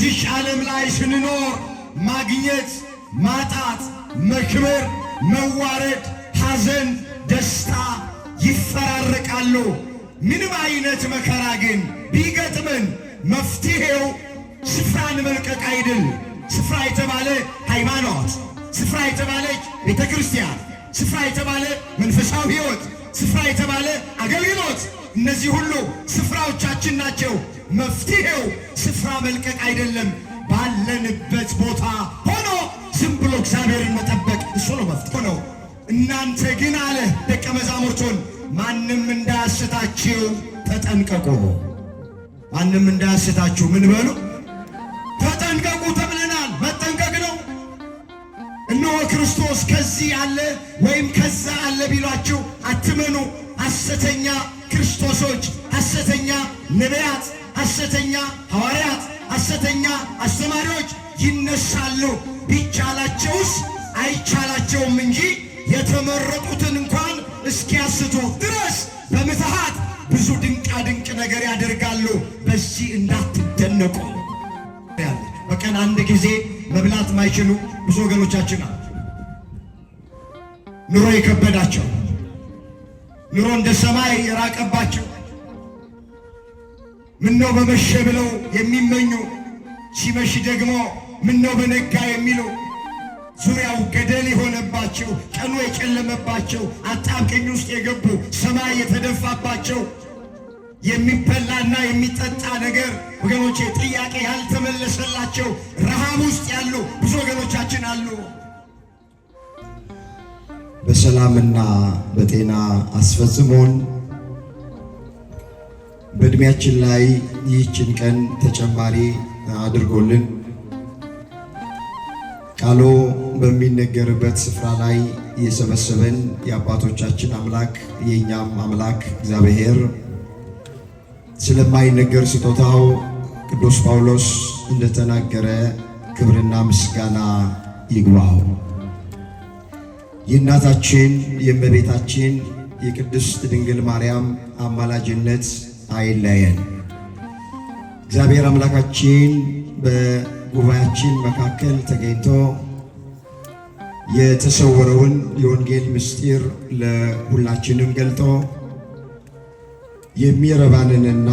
በዚህ ዓለም ላይ ስንኖር ማግኘት፣ ማጣት፣ መክበር፣ መዋረድ፣ ሐዘን፣ ደስታ ይፈራረቃሉ። ምንም አይነት መከራ ግን ቢገጥመን መፍትሄው ስፍራን መልቀቅ አይደል። ስፍራ የተባለ ሃይማኖት፣ ስፍራ የተባለች ቤተ ክርስቲያን፣ ስፍራ የተባለ መንፈሳዊ ሕይወት፣ ስፍራ የተባለ አገልግሎት፣ እነዚህ ሁሉ ስፍራዎቻችን ናቸው። መፍትሄው ስፍራ መልቀቅ አይደለም። ባለንበት ቦታ ሆኖ ዝም ብሎ እግዚአብሔርን መጠበቅ እሱ ነው መፍትሄው ነው። እናንተ ግን አለ ደቀ መዛሙርቱን ማንም እንዳያስታችሁ ተጠንቀቁ። ማንም እንዳያስታችሁ ምን በሉ? ተጠንቀቁ ተብለናል። መጠንቀቅ ነው። እነሆ ክርስቶስ ከዚህ አለ ወይም ከዛ አለ ቢሏችሁ አትመኑ። ሐሰተኛ ክርስቶሶች፣ ሐሰተኛ ነቢያት፣ ሐሰተኛ ሐዋርያት፣ ሐሰተኛ አስተማሪዎች ይነሳሉ። ቢቻላቸውስ አይቻላቸውም እንጂ የተመረጡትን እንኳን እስኪያስቱ ድረስ በምትሃት ብዙ ድንቃ ድንቅ ነገር ያደርጋሉ። በዚህ እንዳትደነቁ። በቀን አንድ ጊዜ መብላት ማይችሉ ብዙ ወገኖቻችን አሉ። ኑሮ የከበዳቸው፣ ኑሮ እንደ ሰማይ የራቀባቸው፣ ምነው በመሸ ብለው የሚመኙ፣ ሲመሽ ደግሞ ምነው በነጋ የሚሉ፣ ዙሪያው ገደል የሆነባቸው፣ ቀኑ የጨለመባቸው፣ አጣብቂኝ ውስጥ የገቡ፣ ሰማይ የተደፋባቸው፣ የሚበላና የሚጠጣ ነገር ወገኖቼ ጥያቄ ያልተመለሰላቸው ረሃብ ውስጥ ያሉ ብዙ ወገኖቻችን አሉ። በሰላምና በጤና አስፈጽሞን በእድሜያችን ላይ ይህችን ቀን ተጨማሪ አድርጎልን ቃሉ በሚነገርበት ስፍራ ላይ የሰበሰበን የአባቶቻችን አምላክ የእኛም አምላክ እግዚአብሔር ስለማይነገር ስጦታው ቅዱስ ጳውሎስ እንደተናገረ ክብርና ምስጋና ይግባው። የእናታችን የእመቤታችን የቅድስት ድንግል ማርያም አማላጅነት አይለየን። እግዚአብሔር አምላካችን በጉባኤያችን መካከል ተገኝቶ የተሰወረውን የወንጌል ምስጢር ለሁላችንም ገልጦ የሚረባንንና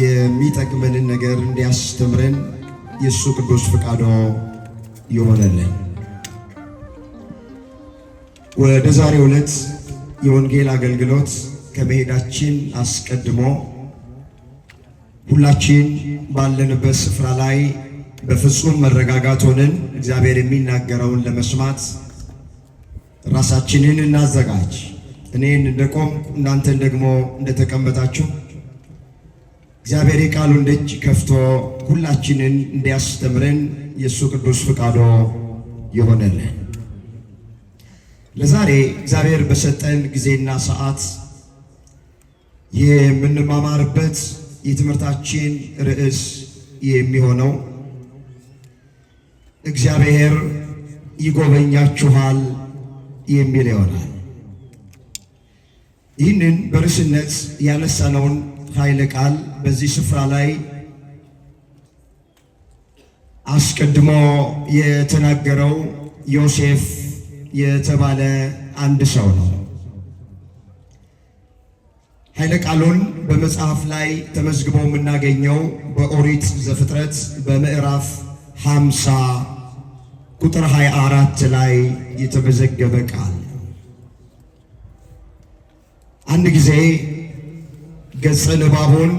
የሚጠቅመንን ነገር እንዲያስተምረን የእሱ ቅዱስ ፈቃዶ ይሆነልን። ወደ ዛሬው ዕለት የወንጌል አገልግሎት ከመሄዳችን አስቀድሞ ሁላችን ባለንበት ስፍራ ላይ በፍጹም መረጋጋት ሆነን እግዚአብሔር የሚናገረውን ለመስማት ራሳችንን እናዘጋጅ። እኔን እንደቆምኩ እናንተን ደግሞ እንደተቀመጣችሁ እግዚአብሔር የቃሉን ደጅ ከፍቶ ሁላችንን እንዲያስተምረን የእሱ ቅዱስ ፈቃዶ ይሆነልን። ለዛሬ እግዚአብሔር በሰጠን ጊዜና ሰዓት የምንማማርበት የትምህርታችን ርዕስ የሚሆነው እግዚአብሔር ይጎበኛችኋል የሚል ይሆናል። ይህንን በርዕስነት ያነሳነውን ኃይለ ቃል በዚህ ስፍራ ላይ አስቀድሞ የተናገረው ዮሴፍ የተባለ አንድ ሰው ነው። ኃይለ ቃሉን በመጽሐፍ ላይ ተመዝግቦ የምናገኘው በኦሪት ዘፍጥረት በምዕራፍ 50 ቁጥር 24 ላይ የተመዘገበ ቃል። አንድ ጊዜ ገጸ ንባቡን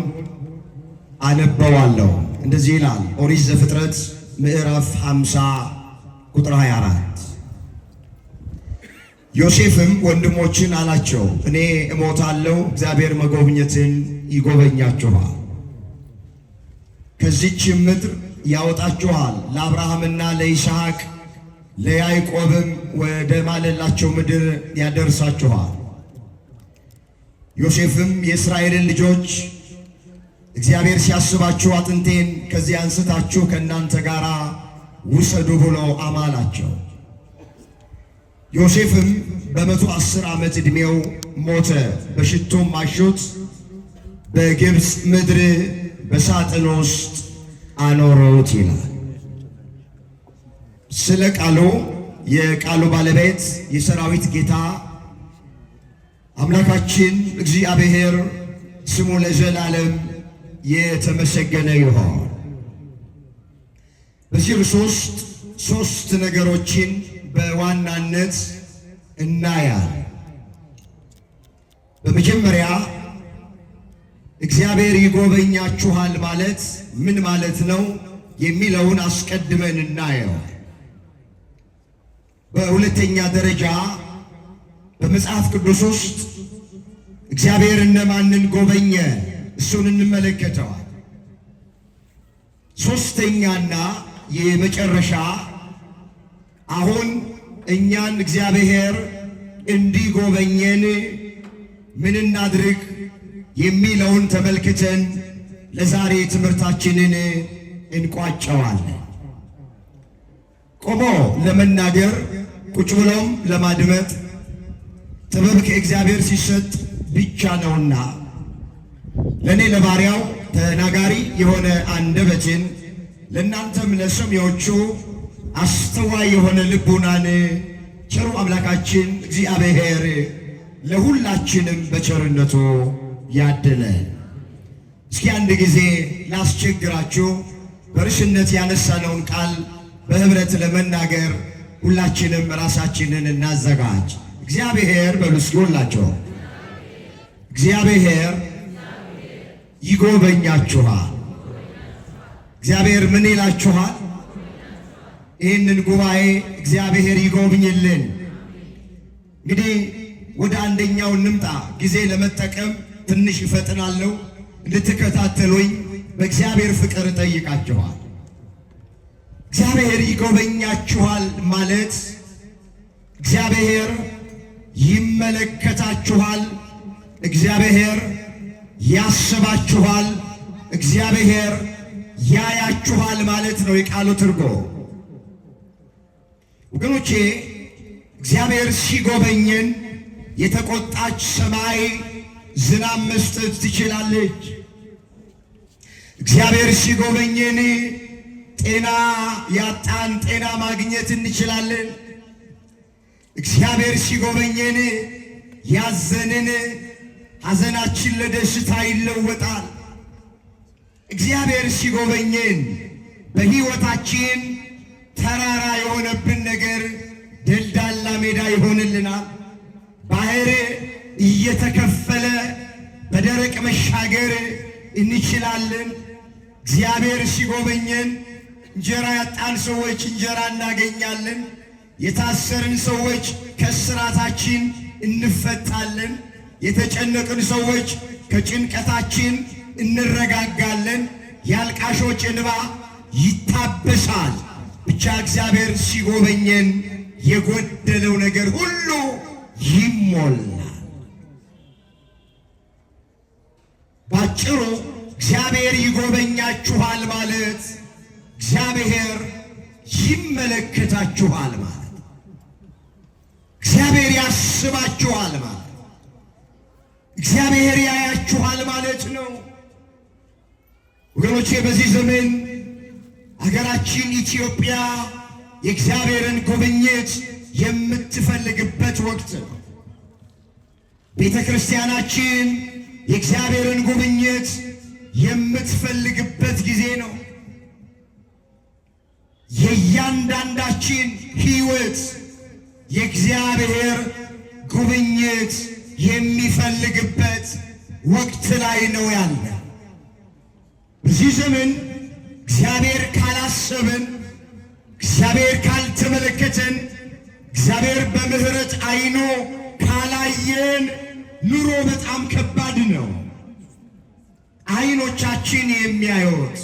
አነበዋለሁ። እንደዚህ ይላል። ኦሪት ዘፍጥረት ምዕራፍ 50 ቁጥር 24 ዮሴፍም ወንድሞችን አላቸው፣ እኔ እሞታለሁ፣ እግዚአብሔር መጎብኘትን ይጎበኛችኋል፣ ከዚህችም ምድር ያወጣችኋል፣ ለአብርሃምና ለይስሐቅ ለያዕቆብም ወደ ማለላቸው ምድር ያደርሳችኋል። ዮሴፍም የእስራኤልን ልጆች እግዚአብሔር ሲያስባችሁ አጥንቴን ከዚህ አንስታችሁ ከእናንተ ጋር ውሰዱ ብሎ አማላቸው። ዮሴፍም በ110 ዓመት ዕድሜው ሞተ። በሽቱም አሹት፣ በግብፅ ምድር በሳጥን ውስጥ አኖሩት ይላል። ስለ ቃሉ የቃሉ ባለቤት የሰራዊት ጌታ አምላካችን እግዚአብሔር ስሙ ለዘላለም የተመሰገነ ይሁን። በዚህ ውስጥ ሶስት ነገሮችን በዋናነት እናያለን። በመጀመሪያ እግዚአብሔር ይጎበኛችኋል ማለት ምን ማለት ነው የሚለውን አስቀድመን እናየው። በሁለተኛ ደረጃ በመጽሐፍ ቅዱስ ውስጥ እግዚአብሔር እነማንን ጎበኘ እሱን እንመለከተዋል። ሶስተኛና የመጨረሻ አሁን እኛን እግዚአብሔር እንዲጎበኘን ምን እናድርግ የሚለውን ተመልክተን ለዛሬ ትምህርታችንን እንቋጨዋለን። ቆሞ ለመናገር ቁጭ ብሎም ለማድመጥ ጥበብ ከእግዚአብሔር ሲሰጥ ብቻ ነውና ለእኔ ለባሪያው ተናጋሪ የሆነ አንደበትን ለእናንተም ለሰሚዎቹ አስተዋይ የሆነ ልቡናን ቸሩ አምላካችን እግዚአብሔር ለሁላችንም በቸርነቱ ያድለን። እስኪ አንድ ጊዜ ላስቸግራችሁ በርዕስነት ያነሳነውን ቃል በህብረት ለመናገር ሁላችንም ራሳችንን እናዘጋጅ። እግዚአብሔር በሉ እስኪ ሁላችሁ እግዚአብሔር ይጎበኛችኋል። እግዚአብሔር ምን ይላችኋል? ይህንን ጉባኤ እግዚአብሔር ይጎብኝልን። እንግዲህ ወደ አንደኛው እንምጣ። ጊዜ ለመጠቀም ትንሽ ይፈጥናለሁ። እንድትከታተሉኝ በእግዚአብሔር ፍቅር እጠይቃችኋል። እግዚአብሔር ይጎበኛችኋል ማለት እግዚአብሔር ይመለከታችኋል፣ እግዚአብሔር ያስባችኋል፣ እግዚአብሔር ያያችኋል ማለት ነው የቃሉ ትርጉም። ወገኖቼ እግዚአብሔር ሲጎበኘን የተቆጣች ሰማይ ዝናብ መስጠት ትችላለች። እግዚአብሔር ሲጎበኘን ጤና ያጣን ጤና ማግኘት እንችላለን። እግዚአብሔር ሲጎበኘን ያዘንን ሐዘናችን ለደስታ ይለወጣል። እግዚአብሔር ሲጎበኘን በሕይወታችን ተራራ የሆነብን ነገር ደልዳላ ሜዳ ይሆንልናል። ባህር እየተከፈለ በደረቅ መሻገር እንችላለን። እግዚአብሔር ሲጎበኘን እንጀራ ያጣን ሰዎች እንጀራ እናገኛለን። የታሰርን ሰዎች ከስራታችን እንፈታለን። የተጨነቅን ሰዎች ከጭንቀታችን እንረጋጋለን። የአልቃሾች እንባ ይታበሳል። ብቻ እግዚአብሔር ሲጎበኘን የጎደለው ነገር ሁሉ ይሞላል። ባጭሩ እግዚአብሔር ይጎበኛችኋል ማለት እግዚአብሔር ይመለከታችኋል ማለት፣ እግዚአብሔር ያስባችኋል ማለት፣ እግዚአብሔር ያያችኋል ማለት ነው። ወገኖቼ በዚህ ዘመን ሀገራችን ኢትዮጵያ የእግዚአብሔርን ጉብኝት የምትፈልግበት ወቅት ነው። ቤተ ክርስቲያናችን የእግዚአብሔርን ጉብኝት የምትፈልግበት ጊዜ ነው። የእያንዳንዳችን ሕይወት የእግዚአብሔር ጉብኝት የሚፈልግበት ወቅት ላይ ነው ያለ። በዚህ ዘመን እግዚአብሔር ካላሰብን፣ እግዚአብሔር ካልተመለከተን፣ እግዚአብሔር በምሕረት አይኖ ካላየን ኑሮ በጣም ከባድ ነው። አይኖቻችን የሚያዩት፣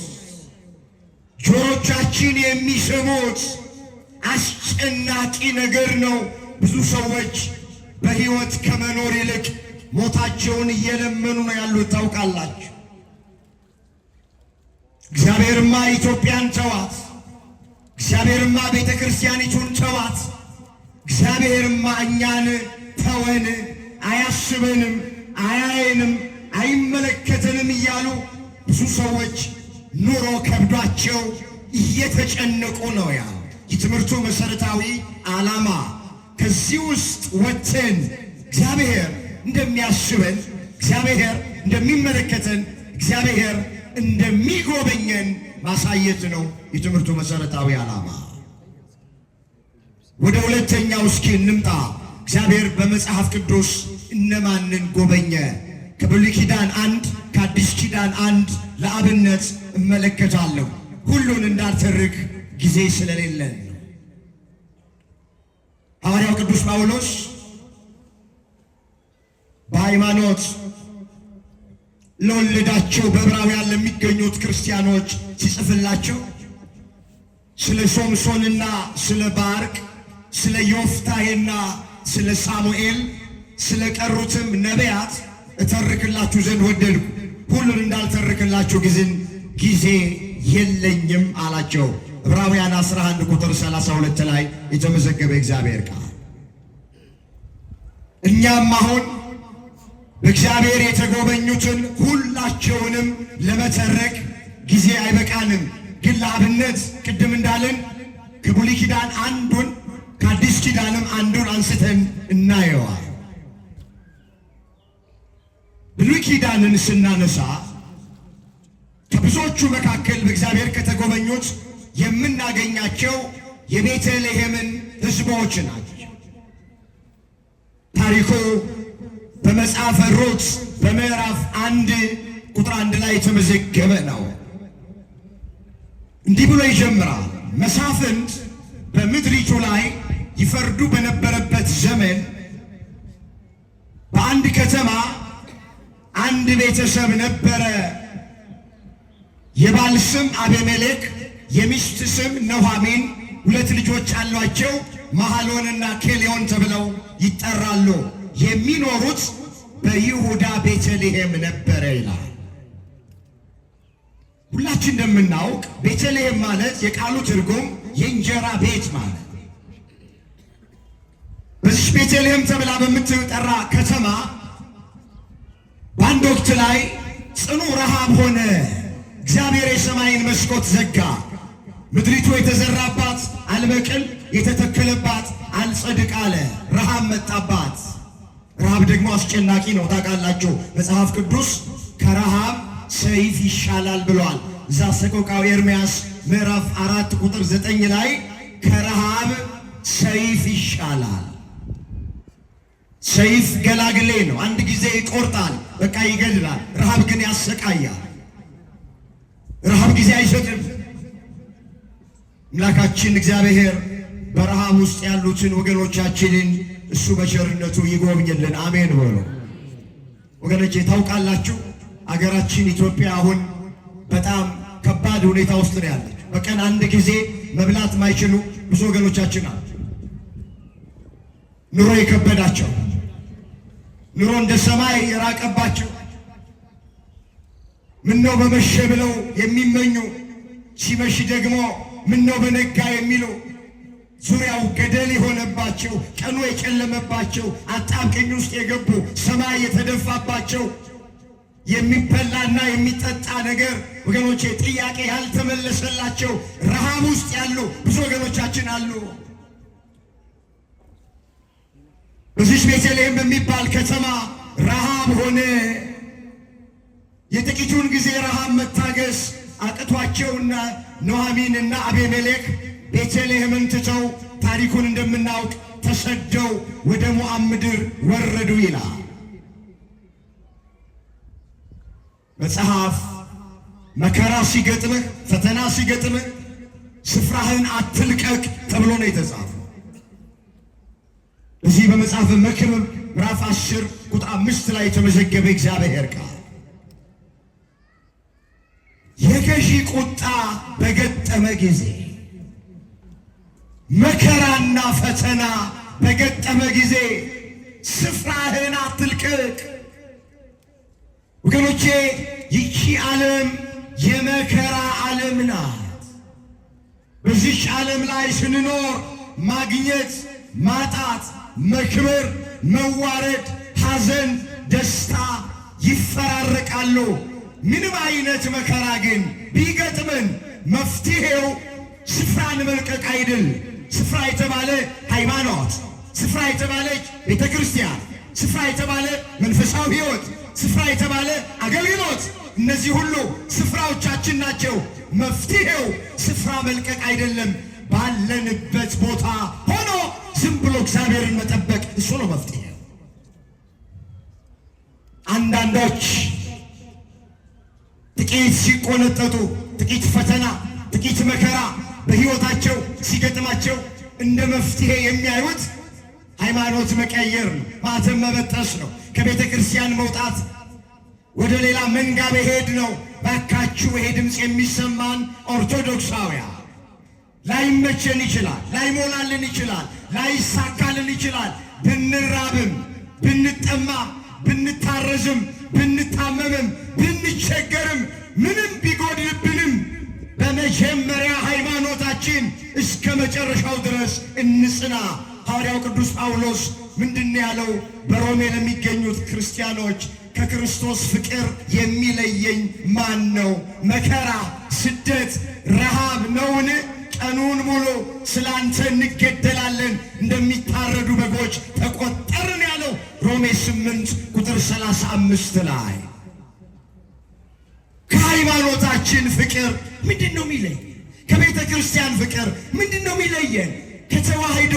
ጆሮቻችን የሚሰሙት አስጨናቂ ነገር ነው። ብዙ ሰዎች በሕይወት ከመኖር ይልቅ ሞታቸውን እየለመኑ ነው ያሉት። ታውቃላችሁ። እግዚአብሔርማ ኢትዮጵያን ተዋት፣ እግዚአብሔርማ ቤተ ክርስቲያኒቱን ተዋት፣ እግዚአብሔርማ እኛን ተወን፣ አያስበንም፣ አያየንም፣ አይመለከተንም እያሉ ብዙ ሰዎች ኑሮ ከብዷቸው እየተጨነቁ ነው። ያ የትምህርቱ መሰረታዊ ዓላማ ከዚህ ውስጥ ወጥተን እግዚአብሔር እንደሚያስበን፣ እግዚአብሔር እንደሚመለከተን፣ እግዚአብሔር እንደሚጎበኘን ማሳየት ነው የትምህርቱ መሰረታዊ ዓላማ። ወደ ሁለተኛው እስኪ እንምጣ። እግዚአብሔር በመጽሐፍ ቅዱስ እነማንን ጎበኘ? ከብሉይ ኪዳን አንድ፣ ከአዲስ ኪዳን አንድ ለአብነት እመለከታለሁ። ሁሉን እንዳልተርክ ጊዜ ስለሌለን ሐዋርያው ቅዱስ ጳውሎስ በሃይማኖት ለወለዳቸው በዕብራውያን ለሚገኙት ክርስቲያኖች ሲጽፍላቸው ስለ ሶምሶንና ስለ ባርቅ፣ ስለ ዮፍታሔና ስለ ሳሙኤል፣ ስለ ቀሩትም ነቢያት እተርክላችሁ ዘንድ ወደድኩ፣ ሁሉን እንዳልተርክላችሁ ጊዜ የለኝም አላቸው። ዕብራውያን 11 ቁጥር 32 ላይ የተመዘገበ እግዚአብሔር ቃል። እኛም አሁን በእግዚአብሔር የተጎበኙትን ሁላቸውንም ለመተረክ ጊዜ አይበቃንም። ግን ለአብነት ቅድም እንዳለን ከብሉይ ኪዳን አንዱን ከአዲስ ኪዳንም አንዱን አንስተን እናየዋል። ብሉይ ኪዳንን ስናነሳ ከብዙዎቹ መካከል በእግዚአብሔር ከተጎበኙት የምናገኛቸው የቤተልሔምን ሕዝቦች ናቸው። ታሪኩ በመጽሐፈ ሩት በምዕራፍ 1 ቁጥር 1 ላይ የተመዘገበ ነው። እንዲህ ብሎ ይጀምራል። መሳፍንት በምድሪቱ ላይ ይፈርዱ በነበረበት ዘመን በአንድ ከተማ አንድ ቤተሰብ ነበረ። የባል ስም አቤሜሌክ፣ የሚስት ስም ኑኃሚን፣ ሁለት ልጆች አሏቸው። መሐሎንና ኬሌዮን ተብለው ይጠራሉ። የሚኖሩት በይሁዳ ቤተልሔም ነበረ ይላል። ሁላችን እንደምናውቅ ቤተልሔም ማለት የቃሉ ትርጉም የእንጀራ ቤት ማለት። በዚህ ቤተልሔም ተብላ በምትጠራ ከተማ በአንድ ወቅት ላይ ጽኑ ረሃብ ሆነ። እግዚአብሔር የሰማይን መስኮት ዘጋ። ምድሪቱ የተዘራባት አልበቅል፣ የተተከለባት አልጸድቅ አለ። ረሃብ መጣባት። ረሃብ ደግሞ አስጨናቂ ነው። ታውቃላችሁ፣ መጽሐፍ ቅዱስ ከረሃብ ሰይፍ ይሻላል ብሏል። እዛ ሰቆቃው ኤርምያስ ምዕራፍ 4 ቁጥር 9 ላይ ከረሃብ ሰይፍ ይሻላል። ሰይፍ ገላግሌ ነው። አንድ ጊዜ ይቆርጣል፣ በቃ ይገድላል። ረሃብ ግን ያሰቃያል። ረሃብ ጊዜ አይሰጥም። አምላካችን እግዚአብሔር በረሃብ ውስጥ ያሉትን ወገኖቻችንን እሱ በቸርነቱ ይጎብኝልን። አሜን በሉ ወገኖቼ። ታውቃላችሁ አገራችን ኢትዮጵያ አሁን በጣም ከባድ ሁኔታ ውስጥ ነው ያለች። በቀን አንድ ጊዜ መብላት ማይችሉ ብዙ ወገኖቻችን አሉ። ኑሮ የከበዳቸው፣ ኑሮ እንደ ሰማይ የራቀባቸው፣ ምነው በመሸ ብለው የሚመኙ፣ ሲመሽ ደግሞ ምነው በነጋ የሚሉ፣ ዙሪያው ገደል የሆነባቸው፣ ቀኑ የጨለመባቸው፣ አጣብቂኝ ውስጥ የገቡ፣ ሰማይ የተደፋባቸው፣ የሚበላና የሚጠጣ ነገር ወገኖቼ ጥያቄ ያልተመለሰላቸው ረሃብ ውስጥ ያሉ ብዙ ወገኖቻችን አሉ። በዚህ ቤተልሔም በሚባል ከተማ ረሃብ ሆነ። የጥቂቱን ጊዜ ረሃብ መታገስ አቅቷቸውና ኑኃሚንና አቤሜሌክ ቤተልሔምን ትተው ታሪኩን እንደምናውቅ ተሰደው ወደ ሞዓብ ምድር ወረዱ ይላል መጽሐፍ። መከራ ሲገጥምህ፣ ፈተና ሲገጥምህ ስፍራህን አትልቀቅ ተብሎ ነው የተጻፈው። እዚህ በመጽሐፍ መክብብ ምዕራፍ 10 ቁጥር 5 ላይ የተመዘገበ እግዚአብሔር ቃል የገዢ ቁጣ በገጠመ ጊዜ፣ መከራና ፈተና በገጠመ ጊዜ ስፍራህን አትልቀቅ። ወገኖቼ ይቺ ዓለም የመከራ ዓለም ናት። በዚች ዓለም ላይ ስንኖር ማግኘት፣ ማጣት፣ መክበር፣ መዋረድ፣ ሐዘን፣ ደስታ ይፈራረቃሉ። ምንም አይነት መከራ ግን ቢገጥመን መፍትሄው ስፍራን መልቀቅ አይደል። ስፍራ የተባለ ሃይማኖት፣ ስፍራ የተባለች ቤተ ክርስቲያን፣ ስፍራ የተባለ መንፈሳዊ ሕይወት፣ ስፍራ የተባለ አገልግሎት፣ እነዚህ ሁሉ ስፍራዎቻችን ናቸው። መፍትሄው ስፍራ መልቀቅ አይደለም። ባለንበት ቦታ ሆኖ ዝም ብሎ እግዚአብሔርን መጠበቅ፣ እሱ ነው መፍትሄው። አንዳንዶች ጥቂት ሲቆነጠጡ፣ ጥቂት ፈተና፣ ጥቂት መከራ በሕይወታቸው ሲገጥማቸው እንደ መፍትሄ የሚያዩት ሃይማኖት መቀየር ነው፣ ማተም መበጠስ ነው፣ ከቤተ ክርስቲያን መውጣት፣ ወደ ሌላ መንጋ መሄድ ነው። ባካችሁ ይሄ ድምፅ የሚሰማን ኦርቶዶክሳውያን ላይመቸን ይችላል፣ ላይሞላልን ይችላል፣ ላይሳካልን ይችላል። ብንራብም፣ ብንጠማም፣ ብንታረዝም፣ ብንታመምም፣ ብንቸገርም፣ ምንም ቢጎድልብንም በመጀመሪያ ሃይማኖታችን እስከ መጨረሻው ድረስ እንጽና። ሐዋርያው ቅዱስ ጳውሎስ ምንድን ያለው? በሮሜ ለሚገኙት ክርስቲያኖች ከክርስቶስ ፍቅር የሚለየኝ ማን ነው? መከራ፣ ስደት፣ ረሃብ ነውን? ቀኑን ሙሉ ስላንተ እንገደላለን፣ እንደሚታረዱ በጎች ተቆጠርን ያለው ሮሜ 8 ቁጥር 35 ላይ። ከሃይማኖታችን ፍቅር ምንድን ነው የሚለየን? ከቤተ ክርስቲያን ፍቅር ምንድን ነው የሚለየን? ከተዋህዶ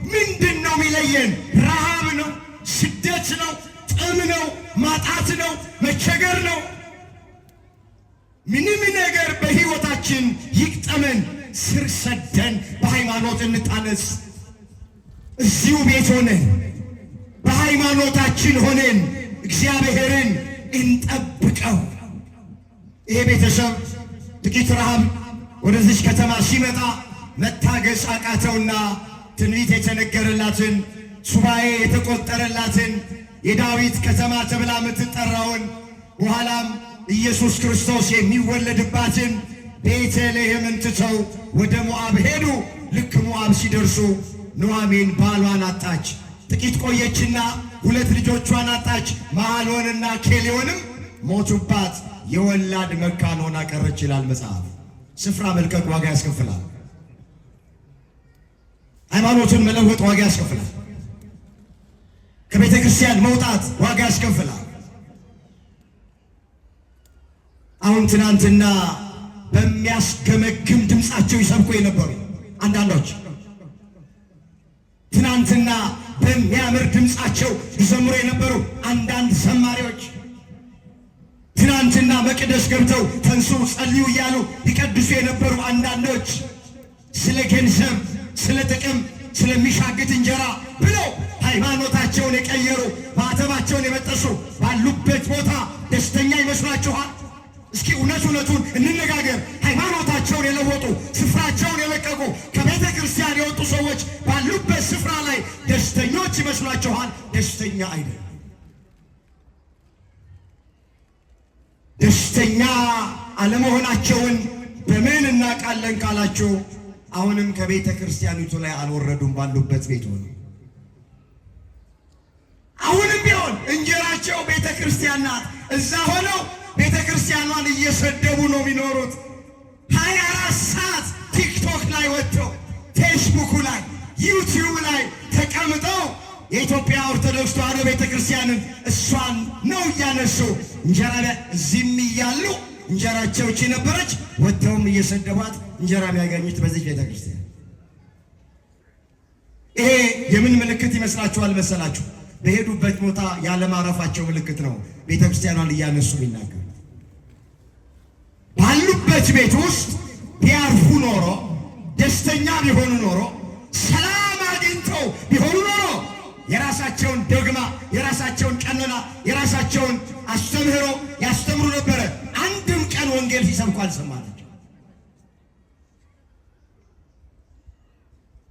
ምንድን ነው የሚለየን? ረሃብ ነው? ስደት ነው? ጥም ነው? ማጣት ነው? መቸገር ነው? ምንም ነገር በሕይወታችን ይቅጠመን፣ ስር ሰደን በሃይማኖት እንታነጽ። እዚሁ ቤት ሆነን በሃይማኖታችን ሆነን እግዚአብሔርን እንጠብቀው። ይሄ ቤተሰብ ጥቂት ረሃብ ወደዚች ከተማ ሲመጣ መታገስ አቃተውና ትንቢት የተነገረላትን ሱባኤ የተቆጠረላትን የዳዊት ከተማ ተብላ የምትጠራውን በኋላም ኢየሱስ ክርስቶስ የሚወለድባትን ቤተልሔምን ትተው ወደ ሞዓብ ሄዱ። ልክ ሞዓብ ሲደርሱ ኑኃሚን ባሏን አጣች። ጥቂት ቆየችና 2 ልጆቿን አጣች። መሐሎንና ኬሌዎንም ሞቱባት። የወላድ መካን ሆና ቀረች ይላል መጽሐፍ። ስፍራ መልቀቅ ዋጋ ያስከፍላል። ሃይማኖትን መለወጥ ዋጋ ያስከፍላል። ከቤተ ክርስቲያን መውጣት ዋጋ ያስከፍላል። አሁን ትናንትና በሚያስገመግም ድምፃቸው ይሰብኩ የነበሩ አንዳንዶች፣ ትናንትና በሚያምር ድምፃቸው ይዘምሩ የነበሩ አንዳንድ ዘማሪዎች፣ ትናንትና መቅደስ ገብተው ተንሱ ጸልዩ እያሉ ይቀድሱ የነበሩ አንዳንዶች ስለ ገንዘብ፣ ስለ ጥቅም፣ ስለሚሻግት እንጀራ ብለው ሃይማኖታቸውን የቀየሩ ማዕተባቸውን የበጠሱ ባሉበት ቦታ ደስተኛ ይመስሏችኋል? እስኪ እውነቱን እንነጋገር። ሃይማኖታቸውን የለወጡ ስፍራቸውን የለቀቁ ከቤተ ክርስቲያን የወጡ ሰዎች ባሉበት ስፍራ ላይ ደስተኞች ይመስሏችኋል? ደስተኛ አይደለም። ደስተኛ አለመሆናቸውን በምን እናውቃለን ካላችሁ፣ አሁንም ከቤተ ክርስቲያኒቱ ላይ አልወረዱም። ባሉበት ቤት ሆነ አሁንም ቢሆን እንጀራቸው ቤተ ክርስቲያን ናት። እዛ ሆነው ቤተ ክርስቲያኗን እየሰደቡ ነው የሚኖሩት። 24 ሰዓት ቲክቶክ ላይ ወጥተው ፌስቡክ ላይ ዩቲዩብ ላይ ተቀምጠው የኢትዮጵያ ኦርቶዶክስ ተዋሕዶ ቤተ ክርስቲያንን እሷን ነው እያነሱ እንጀራ እዚህም እያሉ እንጀራቸው እቺ ነበረች። ወጥተውም እየሰደቧት እንጀራ የሚያገኙት በዚህ ቤተ ክርስቲያን። ይሄ የምን ምልክት ይመስላችኋል መሰላችሁ? በሄዱበት ቦታ ያለማረፋቸው ምልክት ነው። ቤተ ክርስቲያኗን እያነሱ የሚናገሩ ባሉበት ቤት ውስጥ ቢያርፉ ኖሮ፣ ደስተኛ ቢሆኑ ኖሮ፣ ሰላም አግኝተው ቢሆኑ ኖሮ የራሳቸውን ዶግማ፣ የራሳቸውን ቀኖና፣ የራሳቸውን አስተምህሮ ያስተምሩ ነበረ። አንድም ቀን ወንጌል ሲሰብኩ አልሰማናቸው።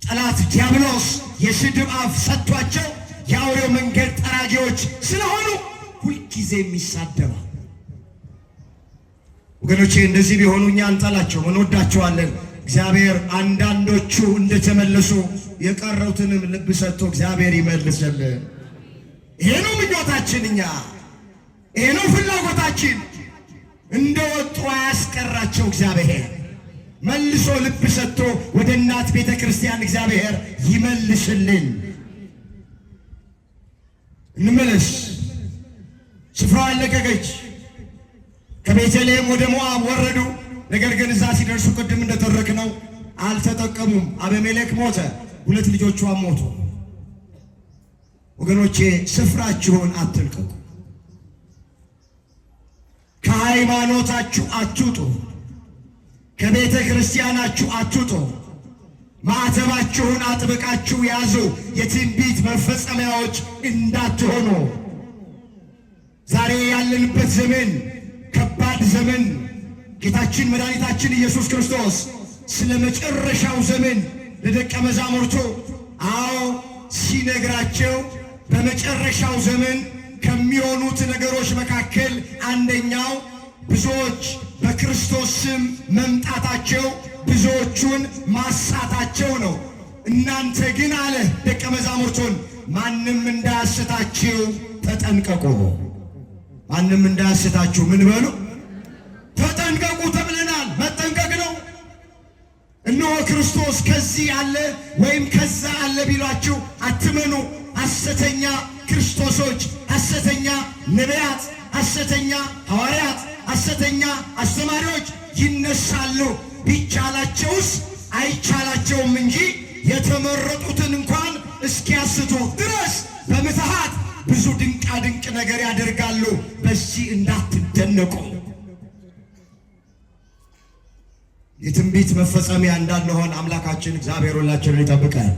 ጠላት ዲያብሎስ የስድብ አፍ ሰጥቷቸው የአውሬው መንገድ ጠራጊዎች ስለሆኑ ሁልጊዜ የሚሳደባል። ወገኖቼ እንደዚህ ቢሆኑ እኛ እንጠላቸው፣ እንወዳቸዋለን። እግዚአብሔር አንዳንዶቹ እንደተመለሱ የቀረውትንም ልብ ሰጥቶ እግዚአብሔር ይመልስልን። ይሄ ነው ምኞታችን፣ ይሄ ነው ፍላጎታችን። እንደወጡ አያስቀራቸው እግዚአብሔር። መልሶ ልብ ሰጥቶ ወደ እናት ቤተ ክርስቲያን እግዚአብሔር ይመልስልን። እንመለስ። ስፍራዋን ለቀቀች። ከቤተልሔም ወደ ሞዓብ ወረዱ። ነገር ግን እዛ ሲደርሱ ቅድም እንደተረክነው አልተጠቀሙም። አቤሜሌክ ሞተ፣ 2 ልጆቿም ሞቱ። ወገኖቼ ስፍራችሁን አትልቀቁ። ከሃይማኖታችሁ አትውጡ። ከቤተ ክርስቲያናችሁ አትውጡ። ማዕተባችሁን አጥብቃችሁ ያዙ። የትንቢት መፈጸሚያዎች እንዳትሆኑ። ዛሬ ያለንበት ዘመን ከባድ ዘመን። ጌታችን መድኃኒታችን ኢየሱስ ክርስቶስ ስለ መጨረሻው ዘመን ለደቀ መዛሙርቱ ሲነግራቸው በመጨረሻው ዘመን ከሚሆኑት ነገሮች መካከል አንደኛው ብዙዎች በክርስቶስ ስም መምጣታቸው፣ ብዙዎቹን ማሳታቸው ነው። እናንተ ግን አለ ደቀ መዛሙርቱን ማንም እንዳያስታችሁ ተጠንቀቁ። ማንም እንዳያስታችሁ ምን በሉ? ተጠንቀቁ ተብለናል። መጠንቀቅ ነው። እነሆ ክርስቶስ ከዚህ አለ ወይም ከዛ አለ ቢሏችሁ አትመኑ። ሐሰተኛ ክርስቶሶች፣ ሐሰተኛ ነቢያት፣ ሐሰተኛ ሐዋርያት፣ ሐሰተኛ አስተማሪዎች ይነሳሉ። ቢቻላቸውስ አይቻላቸውም እንጂ የተመረጡትን እንኳን እስኪያስቱ ድረስ በምትሃት ብዙ ድንቃ ድንቅ ነገር ያደርጋሉ። በዚህ እንዳትደነቁ። የትንቢት መፈጸሚያ እንዳንሆን አምላካችን እግዚአብሔር ሁላችንን ይጠብቃል።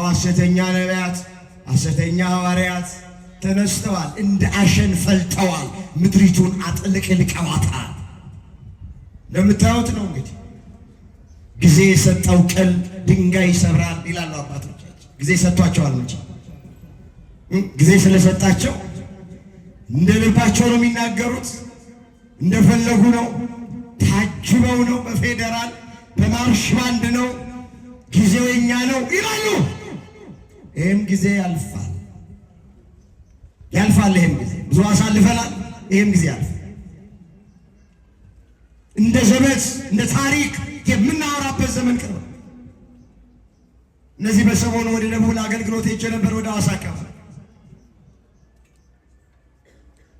ሐሰተኛ ነቢያት፣ ሐሰተኛ ሐዋርያት ተነስተዋል፣ እንደ አሸን ፈልተዋል፣ ምድሪቱን አጥልቅልቀዋታል። እንደምታዩት ነው እንግዲህ ጊዜ የሰጠው ቅል ድንጋይ ይሰብራል ይላሉ አባቶቻችን። ጊዜ ሰጥቷቸዋል እንጂ ጊዜ ስለሰጣቸው እንደ ልባቸው ነው የሚናገሩት፣ እንደፈለጉ ነው፣ ታጅበው ነው፣ በፌዴራል በማርሽ ባንድ ነው፣ ጊዜው የኛ ነው ይላሉ። ይህም ጊዜ ያልፋል ያልፋል። ይህም ጊዜ ብዙ አሳልፈናል። ይህም ጊዜ ያልፋል። እንደ ዘመት እንደ ታሪክ የምናወራበት ዘመን ቅርብ። እነዚህ በሰሞኑ ወደ ደቡብ ለአገልግሎት ሄጄ ነበር፣ ወደ ሐዋሳ አካባቢ።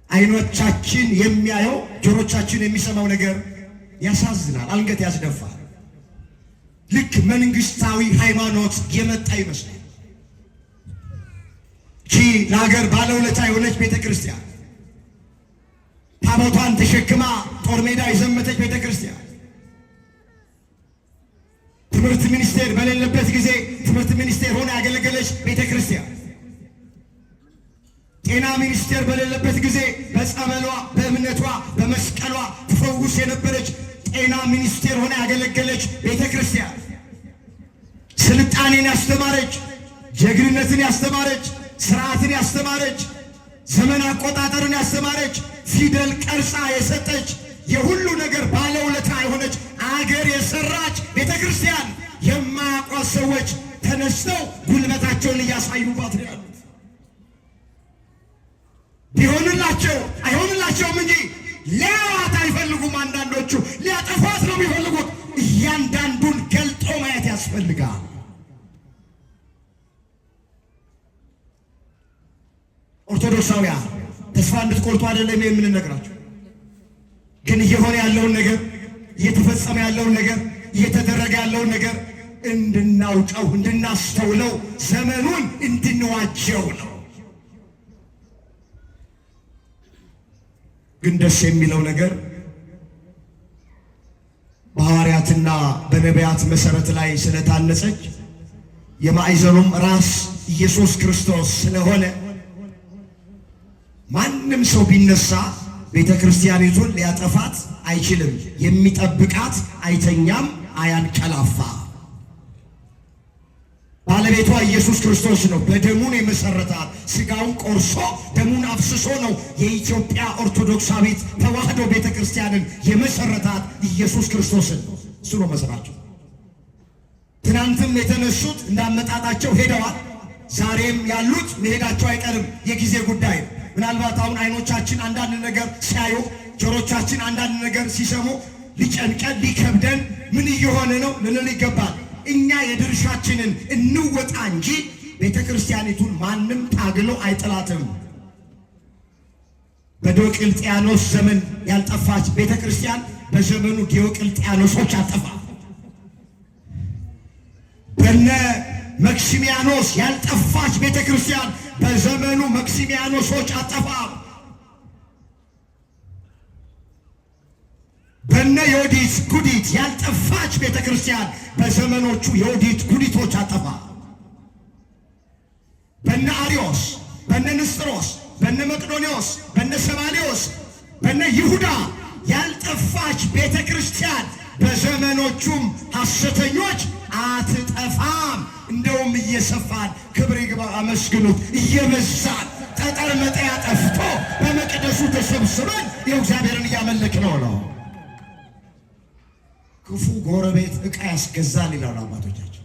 አይኖቻችን የሚያየው ጆሮቻችን የሚሰማው ነገር ያሳዝናል፣ አንገት ያስደፋል። ልክ መንግስታዊ ሃይማኖት የመጣ ይመስላል። ለሀገር ባለውለታ የሆነች ቤተ ክርስቲያን፣ ታቦቷን ተሸክማ ጦር ሜዳ የዘመተች ቤተ ክርስቲያን፣ ትምህርት ሚኒስቴር በሌለበት ጊዜ ትምህርት ሚኒስቴር ሆና ያገለገለች ቤተ ክርስቲያን፣ ጤና ሚኒስቴር በሌለበት ጊዜ በጸበሏ በእምነቷ በመስቀሏ ትፈውስ የነበረች ጤና ሚኒስቴር ሆና ያገለገለች ቤተ ክርስቲያን፣ ስልጣኔን ያስተማረች፣ ጀግንነትን ያስተማረች፣ ስርዓትን ያስተማረች፣ ዘመን አቆጣጠርን ያስተማረች፣ ፊደል ቀርጻ የሰጠች፣ የሁሉ ነገር ባለውለታ የሆነች አገር የሰራች ቤተ ክርስቲያን የማያውቋት ሰዎች ተነስተው ጉልበታቸውን እያሳዩባት ነው ያሉት። ቢሆንላቸው አይሆንላቸውም እንጂ ሊያዋት አይፈልጉም። አንዳንዶቹ ሊያጠፏት ነው የሚፈልጉት። እያንዳንዱን ገልጦ ማየት ያስፈልጋል። ኦርቶዶክሳውያን ተስፋ እንድትቆርጡ አይደለም የምንነግራቸው፣ ግን እየሆነ ያለውን ነገር፣ እየተፈጸመ ያለውን ነገር፣ እየተደረገ ያለውን ነገር እንድናውቀው እንድናስተውለው፣ ዘመኑን እንድንዋጀው ነው። ግን ደስ የሚለው ነገር በሐዋርያትና በነቢያት መሰረት ላይ ስለታነጸች የማዕዘኑም ራስ ኢየሱስ ክርስቶስ ስለሆነ ማንም ሰው ቢነሳ ቤተ ክርስቲያኒቱን ሊያጠፋት አይችልም። የሚጠብቃት አይተኛም፣ አያንቀላፋ። ባለቤቷ ኢየሱስ ክርስቶስ ነው። በደሙን የመሰረታት ስጋውን ቆርሶ ደሙን አፍስሶ ነው የኢትዮጵያ ኦርቶዶክሳዊት ተዋህዶ ቤተ ክርስቲያንን የመሰረታት ኢየሱስ ክርስቶስን። እሱ ነው መስራቸው። ትናንትም የተነሱት እንዳመጣጣቸው ሄደዋል። ዛሬም ያሉት መሄዳቸው አይቀርም። የጊዜ ጉዳይ ነው። ምናልባት አሁን አይኖቻችን አንዳንድ ነገር ሲያዩ ጆሮቻችን አንዳንድ ነገር ሲሰሙ ሊጨንቀን ሊከብደን ምን እየሆነ ነው ልንል ይገባል። እኛ የድርሻችንን እንወጣ እንጂ ቤተ ክርስቲያኒቱን ማንም ታግሎ አይጥላትም። በዲዮቅልጥያኖስ ዘመን ያልጠፋች ቤተ ክርስቲያን በዘመኑ ዲዮቅልጥያኖሶች አጠፋ። በነ መክሲሚያኖስ ያልጠፋች ቤተ ክርስቲያን በዘመኑ መክሲሚያኖሶች አጠፋ። በነ ዮዲት ጉዲት ያልጠፋች ቤተ ክርስቲያን በዘመኖቹ ዮዲት ጉዲቶች አጠፋ። በነ አሪዮስ፣ በነ ንስጥሮስ፣ በነ መቅዶኒዎስ፣ በነ ሰባሊዮስ፣ በነ ይሁዳ ያልጠፋች ቤተ ክርስቲያን በዘመኖቹም ሐሰተኞች አትጠፋም። እንደውም እየሰፋን ክብር ይግባ አመስግኑት እየበዛን ጠጠር መጠያ ጠፍቶ በመቅደሱ ተሰብስበን ይኸው እግዚአብሔርን እያመለክነው ነው። ክፉ ጎረቤት ዕቃ ያስገዛል ይላሉ አባቶቻችን።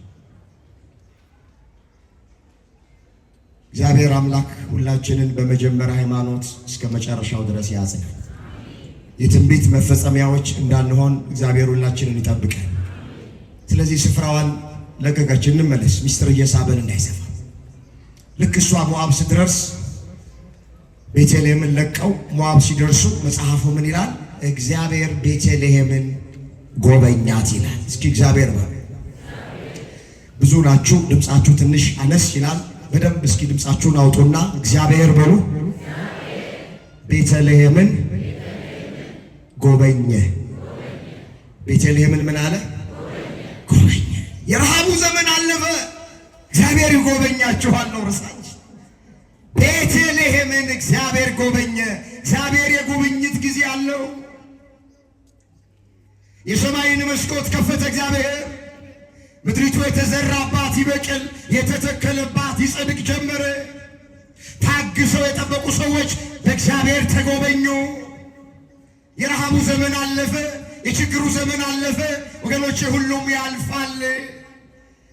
እግዚአብሔር አምላክ ሁላችንን በመጀመሪያ ሃይማኖት እስከ መጨረሻው ድረስ ያጽናል። የትንቢት መፈጸሚያዎች እንዳንሆን እግዚአብሔር ሁላችንን ይጠብቃል። ስለዚህ ስፍራዋን ለቀቀች፣ እንመለስ። ሚስጥር እየሳበን እንዳይሰፋ። ልክ እሷ ሞዓብ ስትደርስ ቤተልሔምን ለቀው ሞዓብ ሲደርሱ መጽሐፉ ምን ይላል? እግዚአብሔር ቤተልሔምን ጎበኛት ይላል። እስኪ እግዚአብሔር በሉ። ብዙ ናችሁ፣ ድምፃችሁ ትንሽ አነስ ይላል። በደንብ እስኪ ድምፃችሁን አውጡና እግዚአብሔር በሉ። ቤተልሔምን ጎበኘ። ቤተልሔምን ምን አለ? ጎበኘ። የረሃቡ ዘመን አለፈ። እግዚአብሔር ይጎበኛችኋል ነው ርሳች። ቤተልሔምን እግዚአብሔር ጎበኘ። እግዚአብሔር የጉብኝት ጊዜ አለው። የሰማይን መስኮት ከፈተ እግዚአብሔር። ምድሪቱ የተዘራባት ይበቅል፣ የተተከለባት ይጸድቅ ጀመረ። ታግሰው የጠበቁ ሰዎች በእግዚአብሔር ተጎበኙ። የረሃቡ ዘመን አለፈ። የችግሩ ዘመን አለፈ። ወገኖቼ ሁሉም ያልፋል።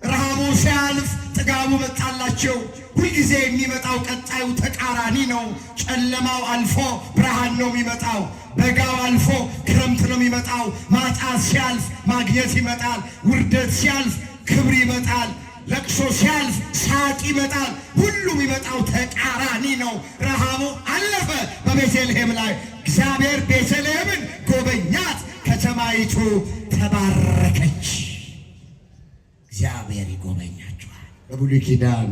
ረሃቡ ሲያልፍ ጥጋቡ መጣላቸው። ሁልጊዜ የሚመጣው ቀጣዩ ተቃራኒ ነው። ጨለማው አልፎ ብርሃን ነው የሚመጣው። በጋው አልፎ ክረምት ነው የሚመጣው። ማጣት ሲያልፍ ማግኘት ይመጣል። ውርደት ሲያልፍ ክብር ይመጣል። ለቅሶ ሲያልፍ ሳቅ ይመጣል። ሁሉም የሚመጣው ተቃራኒ ነው። ረሃቡ አለፈ በቤተልሔም ላይ። እግዚአብሔር ቤተልሔምን ጎበኛት፣ ከተማይቱ ተባረከች። እግዚአብሔር ይጎበኛቸዋል። በብሉይ ኪዳን